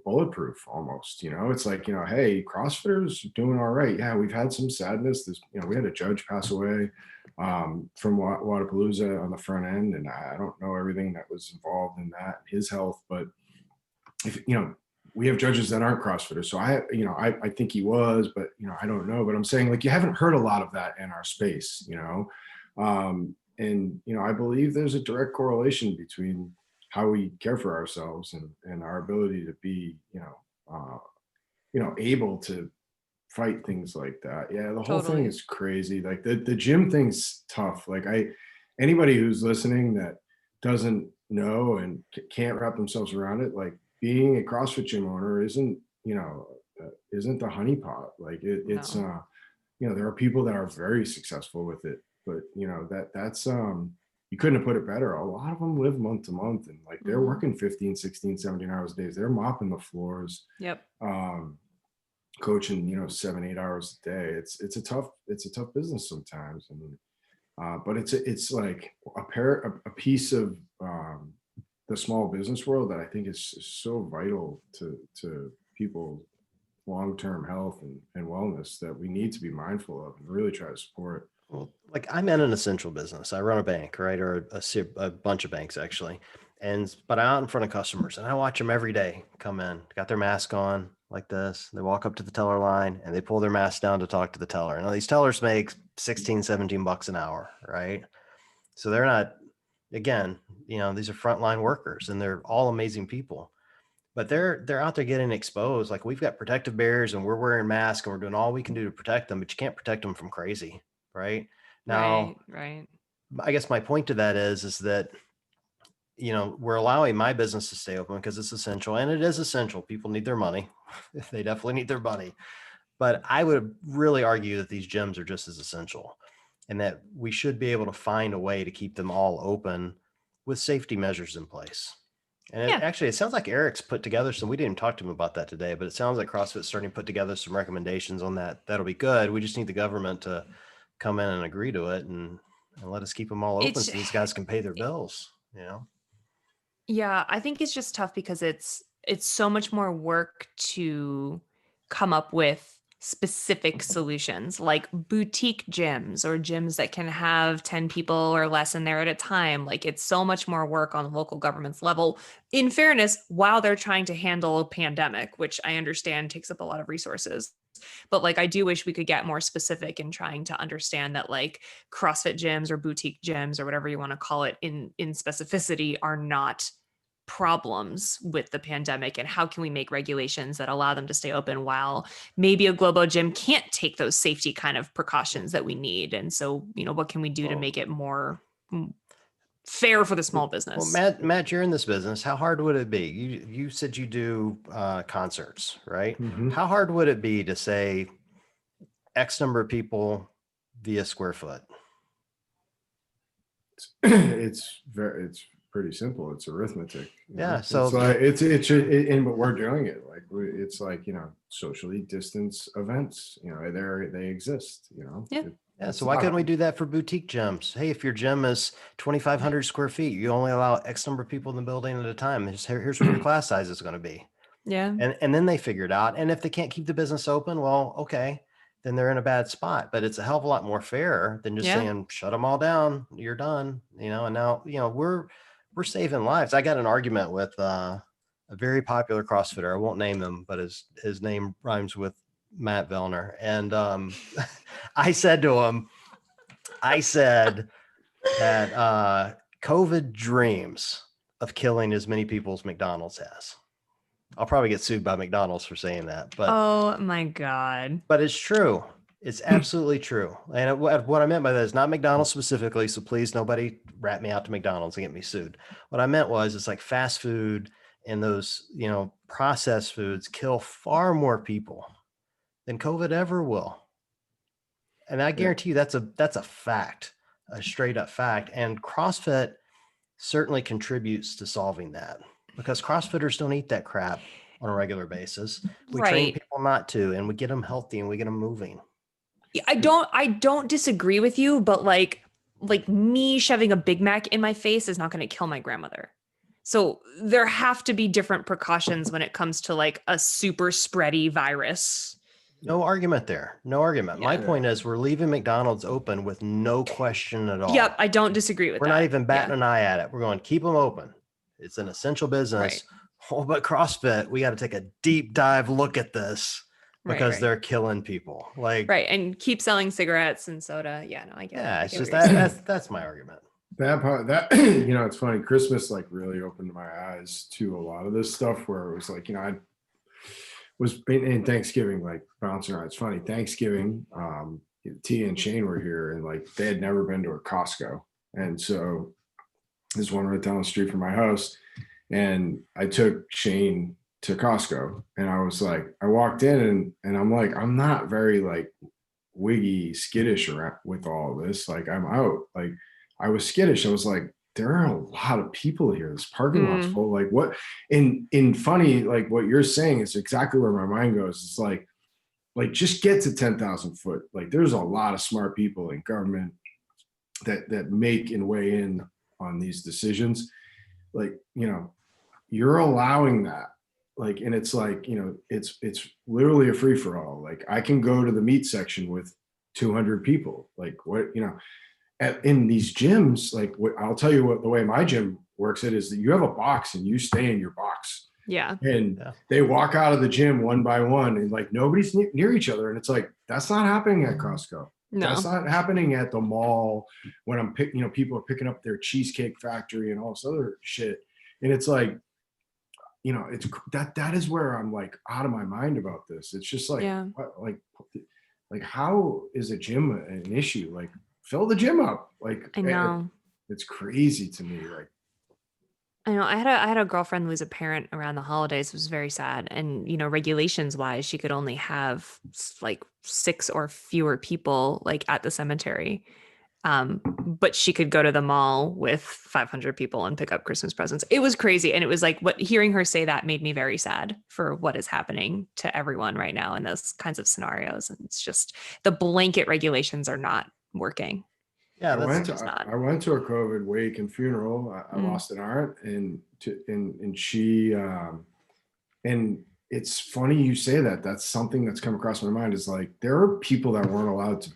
bulletproof almost, it's like, hey, CrossFitters doing all right. Yeah, we've had some sadness. We had a judge pass away from Wodapalooza on the front end, and I don't know everything that was involved in that, his health, but if we have judges that aren't CrossFitters, so I think he was, but I don't know. But I'm saying, like, you haven't heard a lot of that in our space, and I believe there's a direct correlation between how we care for ourselves and our ability to be able to fight things like that. Yeah, the whole thing is crazy. Like the gym thing's tough. Like anybody who's listening that doesn't know and can't wrap themselves around it, like, being a CrossFit gym owner isn't the honeypot. Like it's there are people that are very successful with it, but that's you couldn't have put it better. A lot of them live month to month, and like they're working 15, 16, 17 hours days. They're mopping the floors. Yep. Coaching, 7-8 hours a day. It's a tough business sometimes. But it's like a piece of the small business world that I think is so vital to people's long-term health and wellness that we need to be mindful of and really try to support. Well, like, I'm in an essential business. I run a bank, right? Or a bunch of banks, actually. But I'm out in front of customers and I watch them every day come in, got their mask on like this. They walk up to the teller line and they pull their mask down to talk to the teller. Now, these tellers make 16, 17 bucks an hour, right? So they're not, again, these are frontline workers and they're all amazing people, but they're out there getting exposed. Like, we've got protective barriers and we're wearing masks and we're doing all we can do to protect them, but you can't protect them from crazy. Right now, right. I guess my point to that is that, we're allowing my business to stay open because it's essential, and it is essential. People need their money. They definitely need their money. But I would really argue that these gyms are just as essential, and that we should be able to find a way to keep them all open with safety measures in place. And it sounds like Eric's put together some, we didn't even talk to him about that today, but it sounds like CrossFit's starting to put together some recommendations on that. That'll be good. We just need the government to come in and agree to it and let us keep them all open so these guys can pay their bills, Yeah, I think it's just tough because it's so much more work to come up with specific solutions, like boutique gyms or gyms that can have 10 people or less in there at a time. Like, it's so much more work on the local government's level, in fairness, while they're trying to handle a pandemic, which I understand takes up a lot of resources. But like, I do wish we could get more specific in trying to understand that, like, CrossFit gyms or boutique gyms or whatever you want to call it in specificity are not problems with the pandemic, and how can we make regulations that allow them to stay open while maybe a Globo gym can't take those safety kind of precautions that we need. And so, what can we do to make it more fair for the small business? Well, Matt, you're in this business. How hard would it be? You said you do concerts, right? Mm-hmm. How hard would it be to say X number of people via square foot? It's pretty simple. It's arithmetic. Yeah. So it's like, and but we're doing it. Like, it's like, socially distance events, they exist, Yeah. Yeah, so why couldn't we do that for boutique gyms? Hey, if your gym is 2,500 square feet, you only allow X number of people in the building at a time. Here's what your class size is going to be. Yeah. And then they figure it out. And if they can't keep the business open, well, okay, then they're in a bad spot. But it's a hell of a lot more fair than just saying, shut them all down, you're done. And now, we're saving lives. I got an argument with a very popular CrossFitter. I won't name him, but his name rhymes with Matt Vellner. And I said to him, that COVID dreams of killing as many people as McDonald's has. I'll probably get sued by McDonald's for saying that, but oh my God. But it's true. It's absolutely true. And what I meant by that is not McDonald's specifically. So please, nobody rat me out to McDonald's and get me sued. What I meant was it's like fast food and those, processed foods kill far more people than COVID ever will. And I guarantee you that's a fact, a straight up fact. And CrossFit certainly contributes to solving that, because CrossFitters don't eat that crap on a regular basis. We train people not to, and we get them healthy and we get them moving. I don't disagree with you, but like me shoving a Big Mac in my face is not going to kill my grandmother. So there have to be different precautions when it comes to like a super spready virus. No argument there. No argument. My point is we're leaving McDonald's open with no question at all. Yep. I don't disagree with that. We're not even batting an eye at it. We're going to keep them open. It's an essential business. Right. Oh, but CrossFit, we got to take a deep dive look at this because they're killing people. And keep selling cigarettes and soda. Yeah, no, I get it. Yeah, it's just that's my argument. That part, it's funny. Christmas like really opened my eyes to a lot of this stuff, where it was like, I was in Thanksgiving, like bouncing around. It's funny. Thanksgiving, T and Shane were here, and like they had never been to a Costco, and so there's one right down the street from my house, and I took Shane to Costco, and I was like, I walked in and I'm like, I'm not very like wiggy skittish around with all this. Like I'm out. Like I was skittish. I was like, there are a lot of people here. This parking lot's full. Like what? In funny, like what you're saying is exactly where my mind goes. It's like just get to 10,000 foot. Like there's a lot of smart people in government that make and weigh in on these decisions. Like, you're allowing that. Like, and it's like, it's literally a free for all. Like I can go to the meat section with 200 people. Like what, in these gyms, like I'll tell you what the way my gym works it is that you have a box and you stay in your box. Yeah. And they walk out of the gym one by one, and like nobody's near each other. And it's like, that's not happening at Costco. No. That's not happening at the mall when I'm people are picking up their Cheesecake Factory and all this other shit. And it's like, it's that is where I'm like out of my mind about this. It's just like, like how is a gym an issue? Like fill the gym up. Like I know it's crazy to me. Like I know I had a girlfriend who was a parent around the holidays. It was very sad. And, regulations wise, she could only have like 6 or fewer people like at the cemetery. But she could go to the mall with 500 people and pick up Christmas presents. It was crazy. And it was like hearing her say that made me very sad for what is happening to everyone right now in those kinds of scenarios. And it's just the blanket regulations are not working. Yeah, I went to a COVID wake and funeral. I lost an aunt, and she and it's funny you say that. That's something that's come across my mind is like there are people that weren't allowed to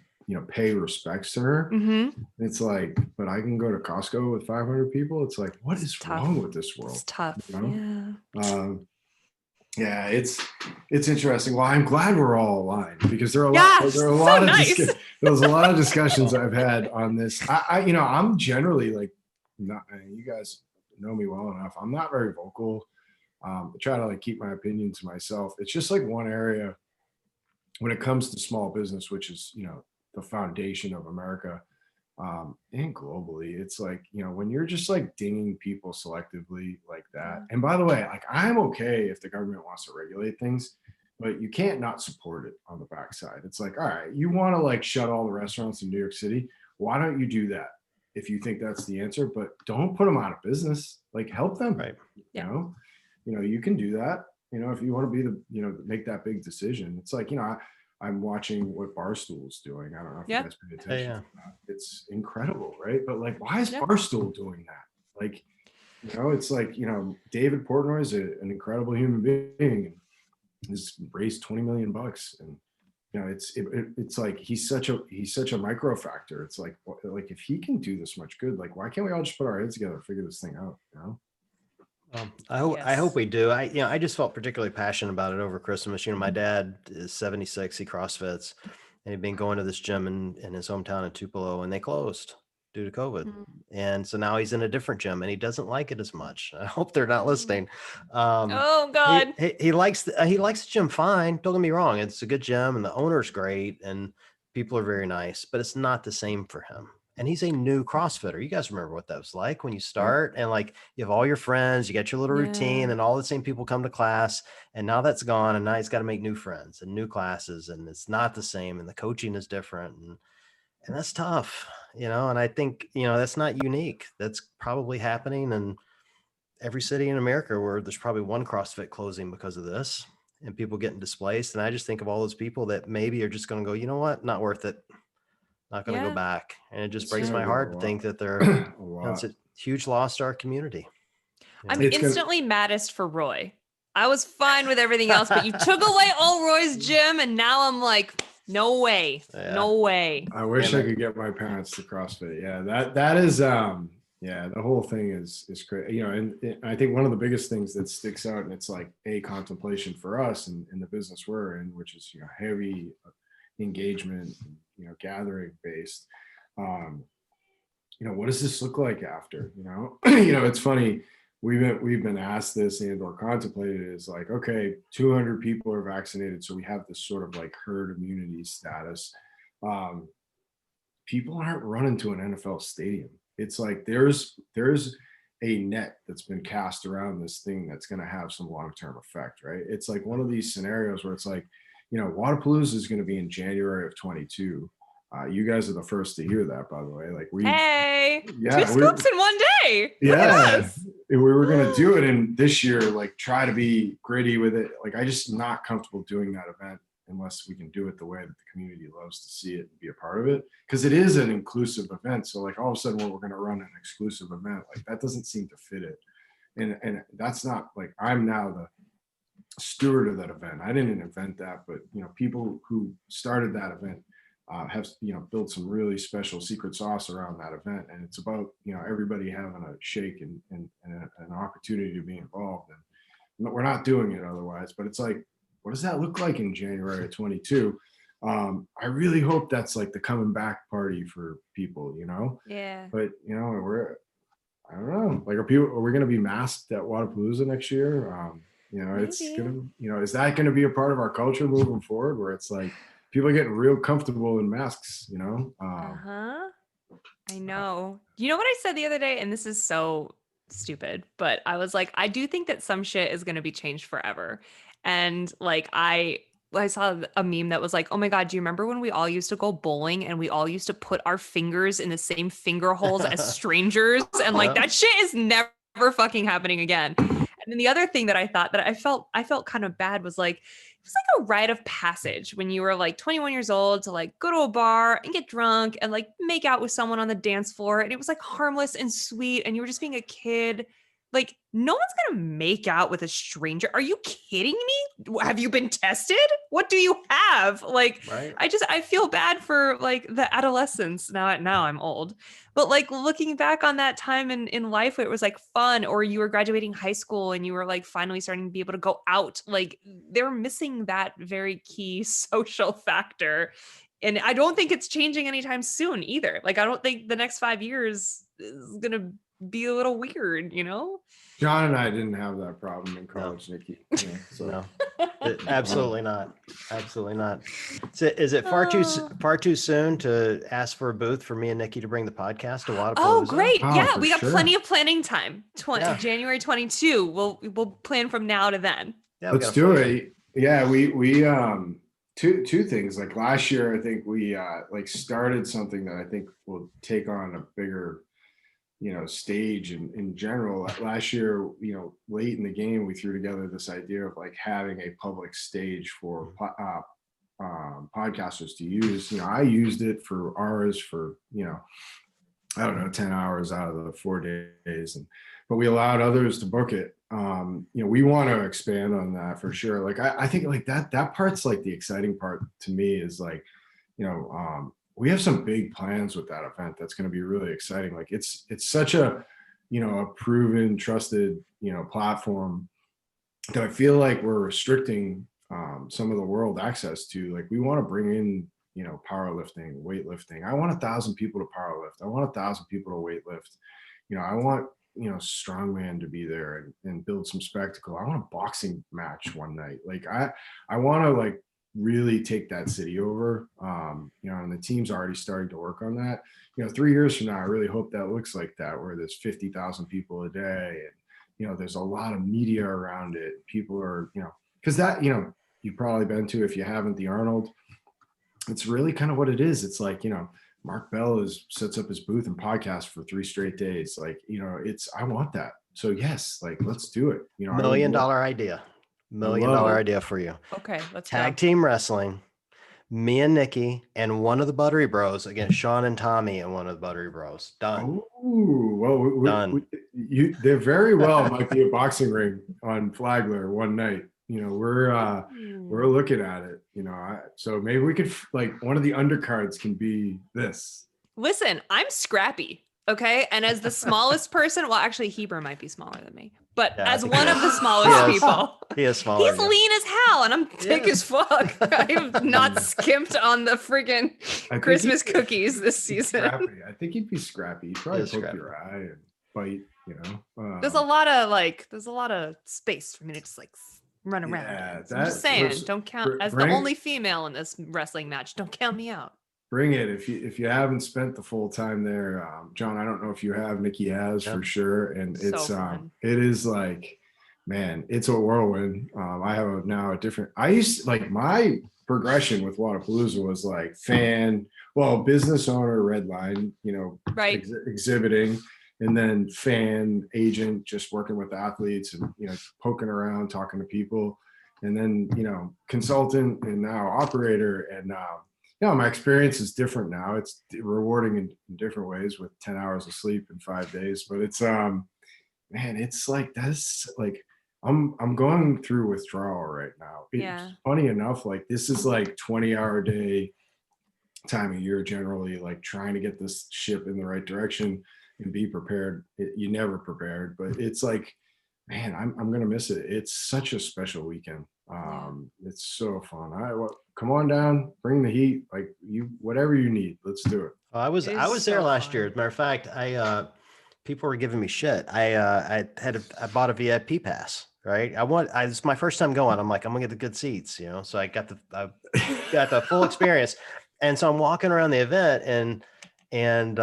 pay respects to her. Mm-hmm. It's like, but I can go to Costco with 500 people. It's like, what is wrong with this world? It's tough. Yeah. It's interesting. Well, I'm glad we're all aligned because there are a lot of discussions I've had on this. I'm generally like, not, you guys know me well enough. I'm not very vocal. I try to like keep my opinion to myself. It's just like one area when it comes to small business, which is, the foundation of America and globally. It's like, when you're just like dinging people selectively like that. And by the way, like I'm okay if the government wants to regulate things, but you can't not support it on the backside. It's like, all right, you want to like shut all the restaurants in New York City. Why don't you do that? if you think that's the answer, but don't put them out of business. Like help them, Right. You know, you can do that, if you want to be make that big decision. It's like, I'm watching what Barstool's doing. I don't know if you guys pay attention to that. It's incredible, right? But like, why is Barstool doing that? Like, it's like, David Portnoy is an incredible human being and has raised $20 million. And, it's like, he's such a micro factor. It's like if he can do this much good, like, why can't we all just put our heads together and figure this thing out, I hope we do. I just felt particularly passionate about it over Christmas. My dad is 76. He CrossFits, and he'd been going to this gym in his hometown in Tupelo, and they closed due to COVID. And so now he's in a different gym, and he doesn't like it as much. I hope they're not listening. Oh God. He likes the gym fine. Don't get me wrong. It's a good gym, and the owner's great, and people are very nice, but it's not the same for him. And he's a new CrossFitter. You guys remember what that was like when you start and like you have all your friends, you got your little routine and all the same people come to class. And now that's gone. And now he's got to make new friends and new classes. And it's not the same. And the coaching is different. And that's tough, and I think, that's not unique. That's probably happening in every city in America where there's probably one CrossFit closing because of this and people getting displaced. And I just think of all those people that maybe are just going to go, you know what? Not worth it. Not going to go back. And it just breaks my heart to think that it's a huge loss to our community. I'm instantly maddest for Roy. I was fine with everything else, but you took away all Roy's gym. And now I'm like, no way. No way. I wish I could get my parents to CrossFit. Yeah. That is, the whole thing is great. And I think one of the biggest things that sticks out, and it's like a contemplation for us in the business we're in, which is, heavy engagement, gathering based. What does this look like after? It's funny. We've been asked this and or contemplated is like, okay, 200 people are vaccinated, so we have this sort of like herd immunity status. People aren't running to an NFL stadium. It's like there's a net that's been cast around this thing that's going to have some long-term effect, right? It's like one of these scenarios where it's like, Wodapalooza is going to be in January of 22. You guys are the first to hear that, by the way. Like two scoops in one day. Yeah, we were going to do it in this year, like try to be gritty with it. Like I just not comfortable doing that event unless we can do it the way that the community loves to see it and be a part of it. Because it is an inclusive event. So like all of a sudden we're going to run an exclusive event. Like that doesn't seem to fit it. And that's not like I'm now the steward of that event. I didn't invent that, but people who started that event have built some really special secret sauce around that event, and it's about everybody having a shake and an opportunity to be involved. And we're not doing it otherwise. But it's like, what does that look like in January of 22? I really hope that's like the coming back party for people, Yeah. But I don't know. Like, are we going to be masked at Wodapalooza next year? It's gonna, is that going to be a part of our culture moving forward, where it's like people are getting real comfortable in masks? I know. You know what I said the other day, and this is so stupid, but I was like, I do think that some shit is going to be changed forever. And like, I saw a meme that was like, oh my God, do you remember when we all used to go bowling and we all used to put our fingers in the same finger holes as strangers? And like, that shit is never fucking happening again. And then the other thing that I thought that I felt kind of bad was like, it was like a rite of passage when you were like 21 years old to like go to a bar and get drunk and like make out with someone on the dance floor. And it was like harmless and sweet. And you were just being a kid. Like, no one's going to make out with a stranger. Are you kidding me? Have you been tested? What do you have? Like, right. I feel bad for like the adolescents. Now I'm old, but like looking back on that time in life where it was like fun, or you were graduating high school and you were like finally starting to be able to go out, like they were missing that very key social factor. And I don't think it's changing anytime soon either. Like, I don't think the next 5 years is going to be a little weird, John and I didn't have that problem in college, no. Nikki. No, absolutely not. Absolutely not. So is it far too soon to ask for a booth for me and Nikki to bring the podcast to Wodapalooza? Oh, great. Yeah, we got plenty of planning time. January 22. We'll plan from now to then. Yeah, let's do it. Yeah, we two things. Like last year, I think we like started something that I think will take on a bigger, stage in general. Last year, late in the game, we threw together this idea of like having a public stage for podcasters to use. I used it for ours for, I don't know, 10 hours out of the 4 days. But we allowed others to book it. We want to expand on that for sure. Like, I think like that part's like the exciting part to me is like, we have some big plans with that event. That's going to be really exciting. Like it's such a, a proven, trusted, platform that I feel like we're restricting some of the world access to. Like we want to bring in, powerlifting, weightlifting. I want 1,000 people to powerlift. I want 1,000 people to weightlift. I want, strongman to be there and build some spectacle. I want a boxing match one night. Like I want to like really take that city over. And the team's already starting to work on that. 3 years from now, I really hope that looks like that, where there's 50,000 people a day and, there's a lot of media around it. People are, because that, you've probably been to, if you haven't, the Arnold. It's really kind of what it is. It's like, Mark Bell sets up his booth and podcast for 3 straight days. Like, I want that. So yes, like, let's do it. $1 million idea. $1 million idea for you. Okay, let's tag go. team wrestling. Me and Nikki and one of the Buttery Bros against Sean and Tommy and one of the Buttery Bros. Done. Oh, well, Done. There very well might be a boxing ring on Flagler one night. We're looking at it. So maybe we could like one of the undercards can be this. Listen, I'm scrappy. Okay. And as the smallest person, well, actually Heber might be smaller than me, but as one of the smallest people, he is smaller. He's lean as hell and I'm thick as fuck. I've not skimped on the friggin' Christmas cookies this season. I think he'd be scrappy. He'd probably poke your eye and bite, There's a lot of space for me to just like run around. Yeah, I'm just saying, don't count as the only female in this wrestling match. Don't count me out. Bring it if you haven't spent the full time there, John. I don't know if you have. Nikki has for sure, and it's it is like, man, it's a whirlwind. I have now a different. I used like my progression with Wodapalooza was like business owner, red line, right, exhibiting, and then fan, agent, just working with athletes and poking around, talking to people, and then consultant, and now operator, and my experience is different now. It's rewarding in different ways with 10 hours of sleep in 5 days. But it's man, it's like that's like I'm going through withdrawal right now. It's funny enough, like this is like 20-hour day time of year generally, like trying to get this ship in the right direction and be prepared. You never prepared, but it's like, man, I'm gonna miss it. It's such a special weekend. It's so fun. Come on down, bring the heat, like whatever you need, let's do it. I was there last year. As a matter of fact, people were giving me shit. I bought a VIP pass, right? it's my first time going. I'm like, I'm gonna get the good seats, so I got the full experience. And so I'm walking around the event and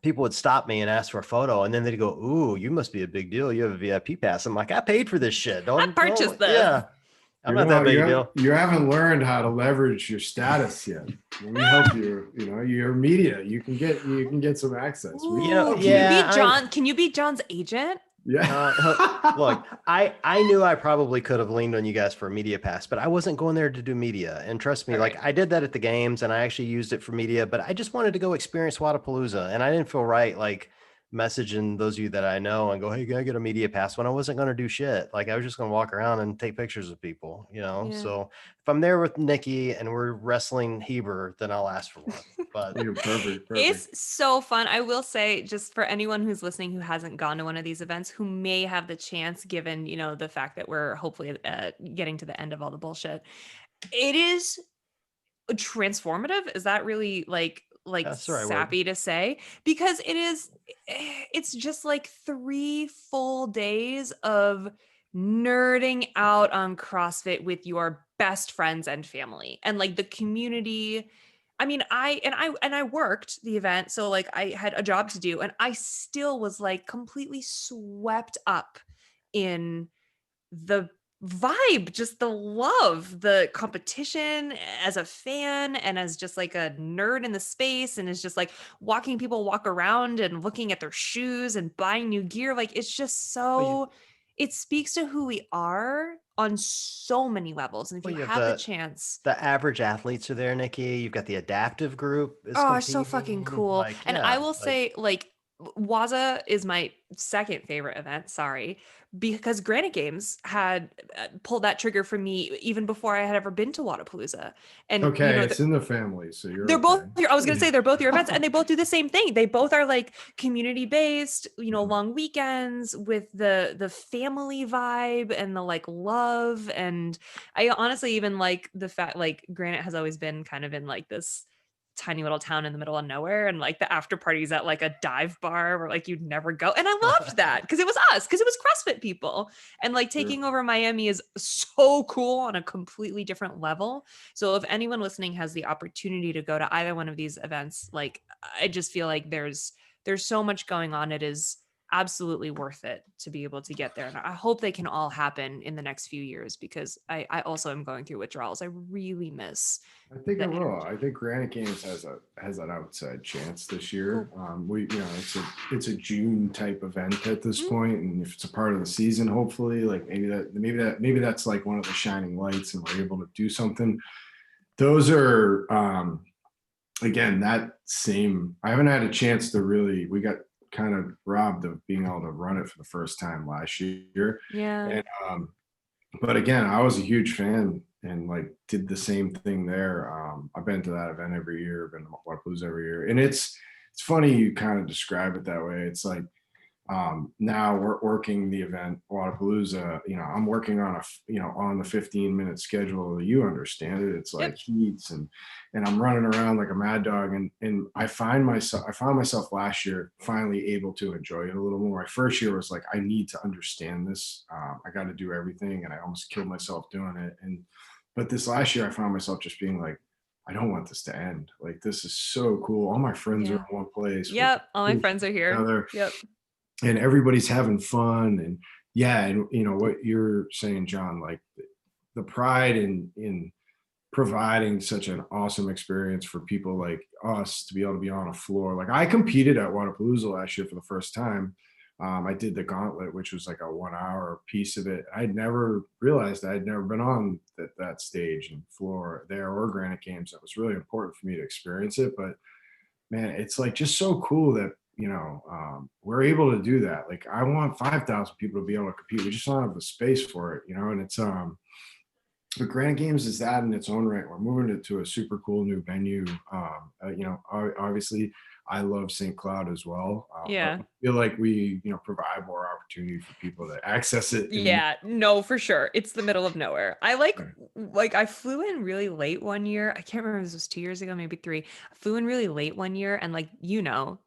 people would stop me and ask for a photo, and then they'd go, "Ooh, you must be a big deal. You have a VIP pass." I'm like, I paid for this shit. I purchased this. Yeah. I'm not that big a deal. You haven't learned how to leverage your status yet. Let me help you. Your media. You can get some access. Can you be John's agent? Yeah. Look, I knew I probably could have leaned on you guys for a media pass, but I wasn't going there to do media. And trust me, like I did that at the games and I actually used it for media, but I just wanted to go experience Wodapalooza. And I didn't feel right like messaging those of you that I know and go, "Hey, can I get a media pass?" when I wasn't going to do shit. Like I was just going to walk around and take pictures of people, So if I'm there with Nikki and we're wrestling Heber, then I'll ask for one. But perfect. It's so fun. I will say, just for anyone who's listening who hasn't gone to one of these events, who may have the chance, given the fact that we're hopefully getting to the end of all the bullshit, it is transformative. Is that really like sappy to say? Because it's just like 3 full days of nerding out on CrossFit with your best friends and family, and like the community. I mean, I worked the event, so like I had a job to do, and I still was like completely swept up in the vibe, just the love, the competition as a fan and as just like a nerd in the space, and is just like watching people walk around and looking at their shoes and buying new gear. Like it's just Well, you, so, it speaks to who we are on so many levels. And if well, you you have have the chance, the average athletes are there, Nikki. You've got the adaptive group is oh, so fucking competing. cool. Like, And I yeah, will like, say, like, Waza is my second favorite event. Sorry, because Granite Games had pulled that trigger for me even before I had ever been to Wodapalooza. And you Okay, know, it's in the family, so you're they're both okay. I was going to say they're both your events, and they both do the same thing. They both are like community based, you know, Mhm. long weekends with the family vibe and the like love. And I honestly even like the fact, like, Granite has always been kind of in like this tiny little town in the middle of nowhere, and like the after parties at like a dive bar where like you'd never go. And I loved that because it was us, because it was CrossFit people. And like Sure. taking over Miami is so cool on a completely different level. So if anyone listening has the opportunity to go to either one of these events, like, I just feel like there's so much going on. It is absolutely worth it to be able to get there. And I hope they can all happen in the next few years, because I also am going through withdrawals. I really miss I think the it will. energy. I think Granite Games has an outside chance this Cool. year. It's a June type event at this Mm, point, and if it's a part of the season, hopefully, like maybe that's like one of the shining lights, and we're able to do something. Those are again that same. I haven't had a chance to really. We got kind of robbed of being able to run it for the first time last year, yeah. and but again, I was a huge fan and like did the same thing there. I've been to that event every year, been to Wodapalooza every year, and it's funny you kind of describe it that way. It's like now we're working the event Wodapalooza. You know, I'm working on on the 15-minute schedule. You understand it. It's like Yep. heats and I'm running around like a mad dog. And I found myself last year finally able to enjoy it a little more. My first year was like, I need to understand this. I got to do everything, and I almost killed myself doing it. But this last year, I found myself just being like, I don't want this to end. Like, this is so cool. All my friends are Yeah. in one place. We're Yep. All my friends are here. together Yep. and everybody's having fun. And yeah, and you know what you're saying, John, like the pride in providing such an awesome experience for people like us to be able to be on a floor. Like I competed at Wodapalooza last year for the first time. I did the gauntlet, which was like a 1 hour piece of it. I'd never realized I'd never been on that stage and floor there or Granite Games. That was really important for me to experience it. But man, it's like just so cool that we're able to do that. Like I want 5,000 people to be able to compete. We just don't have the space for it, and it's the Grand Games is that in its own right. We're moving it to a super cool new venue. Obviously, I love St. Cloud as well, but Yeah. I feel like we, provide more opportunity for people to access it. Yeah, no, for sure. It's the middle of nowhere. I like I flew in really late one year. I can't remember if this was 2 years ago, maybe three. I flew in really late one year, and like,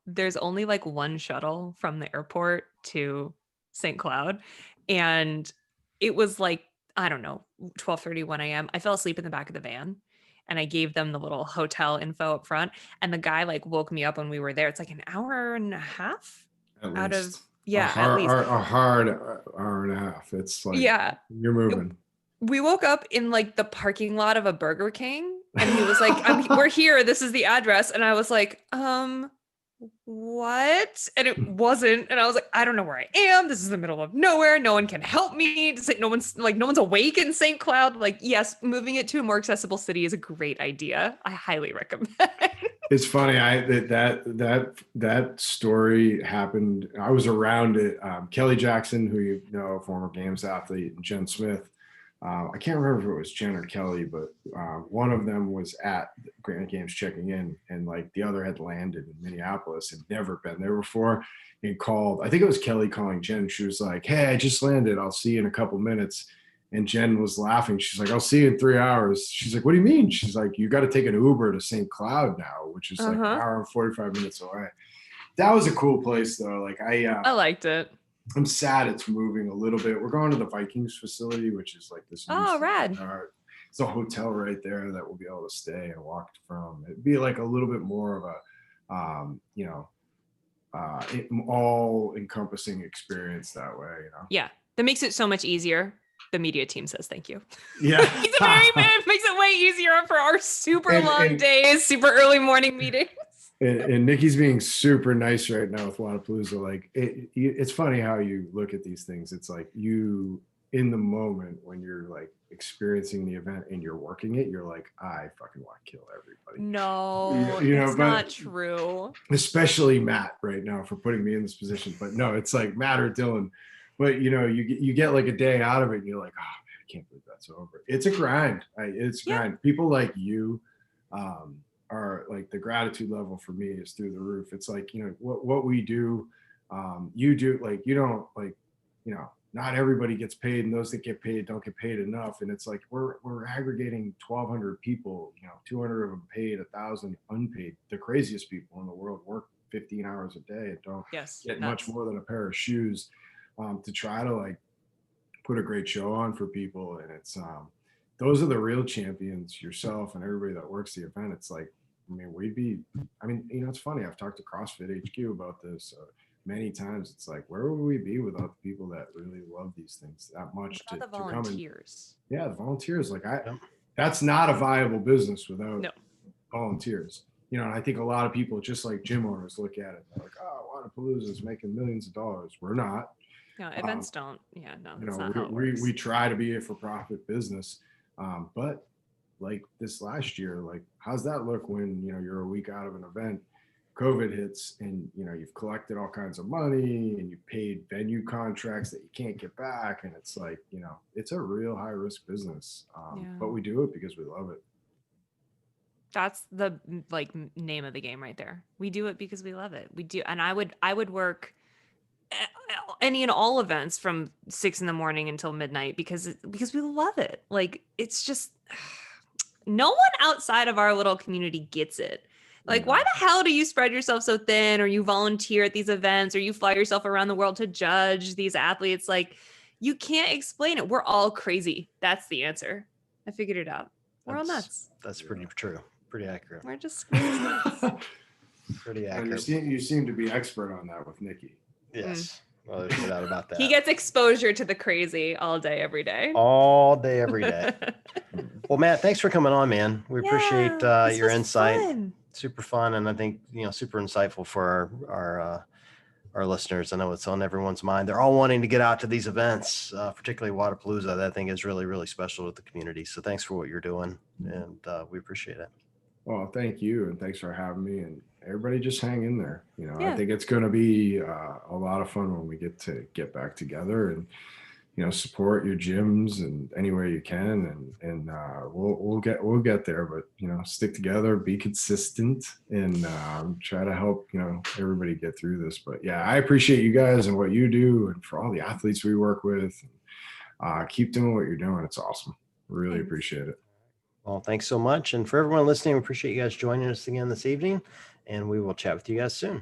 there's only like one shuttle from the airport to St. Cloud. And it was like, I don't know, 12:30, 1 a.m. I fell asleep in the back of the van, and I gave them the little hotel info up front. And the guy like woke me up when we were there. It's like an hour and a half At out of, least yeah, at least. a hard hour and a half. It's like Yeah. you're moving. We woke up in like the parking lot of a Burger King, and he was like, we're here. This is the address. And I was like, what? And it wasn't. And I was like, I don't know where I am. This is the middle of nowhere. No one can help me. No one's awake in St. Cloud. Like, yes, moving it to a more accessible city is a great idea. I highly recommend. It's funny. That story happened. I was around it. Kelly Jackson, who former games athlete, and Jen Smith. I can't remember if it was Jen or Kelly, but one of them was at Granite Games checking in, and like the other had landed in Minneapolis, had never been there before, and called. I think it was Kelly calling Jen. She was like, "Hey, I just landed. I'll see you in a couple minutes." And Jen was laughing. She's like, "I'll see you in 3 hours." She's like, "What do you mean?" She's like, "You got to take an Uber to St. Cloud now, which is like an hour and 45 minutes away." That was a cool place though. Like I liked it. I'm sad it's moving a little bit. We're going to the Vikings facility, which is like this. Oh, rad. It's a hotel right there that we'll be able to stay and walk from. It'd be like a little bit more of a all encompassing experience that way. Yeah. That makes it so much easier. the media team says thank you. Yeah. It makes it way easier for our super long days, super early morning meetings. And Nikki's being super nice right now with Wodapalooza. Like it's funny how you look at these things. It's like you, in the moment when you're like experiencing the event and you're working it, you're like, I fucking want to kill everybody. No, it's not true. Especially Matt right now for putting me in this position. But no, it's like Matt or Dylan. But you get like a day out of it and you're like, oh man, I can't believe that's over. It's a grind. It's a grind. People like you are like, the gratitude level for me is through the roof. It's like, what we do, you do, like, you don't, like, not everybody gets paid, and those that get paid don't get paid enough. And it's like we're aggregating 1,200 people, 200 of them paid, 1,000 unpaid. The craziest people in the world work 15 hours a day and don't get much more than a pair of shoes to try to like put a great show on for people. And it's those are the real champions, yourself and everybody that works the event. It's like, it's funny. I've talked to CrossFit HQ about this many times. It's like, where would we be without the people that really love these things that much to volunteers? Come in? Yeah, the volunteers. Like that's not a viable business without volunteers. And I think a lot of people, just like gym owners, look at it like, oh, Wodapalooza is making millions of dollars. We're not. No, events don't. Yeah, no, that's not how it works. We try to be a for-profit business, but like this last year, like how's that look when you're a week out of an event, COVID hits, and you've collected all kinds of money and you paid venue contracts that you can't get back, and it's like it's a real high risk business, but we do it because we love it. That's the name of the game right there. We do it because we love it. We do, and I would work any and all events from 6 a.m. until midnight because we love it. Like, it's just no one outside of our little community gets it. Like, why the hell do you spread yourself so thin, or you volunteer at these events, or you fly yourself around the world to judge these athletes? Like, you can't explain it. We're all crazy. That's the answer. I figured it out. We're all nuts. That's pretty true. Pretty accurate. We're just nuts. Pretty accurate. And you seem to be expert on that with Nikki. Yes. Well, there's no doubt about that. He gets exposure to the crazy all day, every day. All day, every day. Well, Matt, thanks for coming on, man. We appreciate your insight. Fun. Super fun, and I think super insightful for our listeners. I know it's on everyone's mind. They're all wanting to get out to these events, particularly Wodapalooza. That I think is really, really special with the community. So thanks for what you're doing, and we appreciate it. Well, thank you, and thanks for having me. And everybody, just hang in there. I think it's going to be a lot of fun when we get back together and support your gyms and anywhere you can, and we'll get there. But stick together, be consistent, and try to help everybody get through this. But yeah, I appreciate you guys and what you do, and for all the athletes we work with. Keep doing what you're doing. It's awesome. Really appreciate it. Well, thanks so much. And for everyone listening, we appreciate you guys joining us again this evening, and we will chat with you guys soon.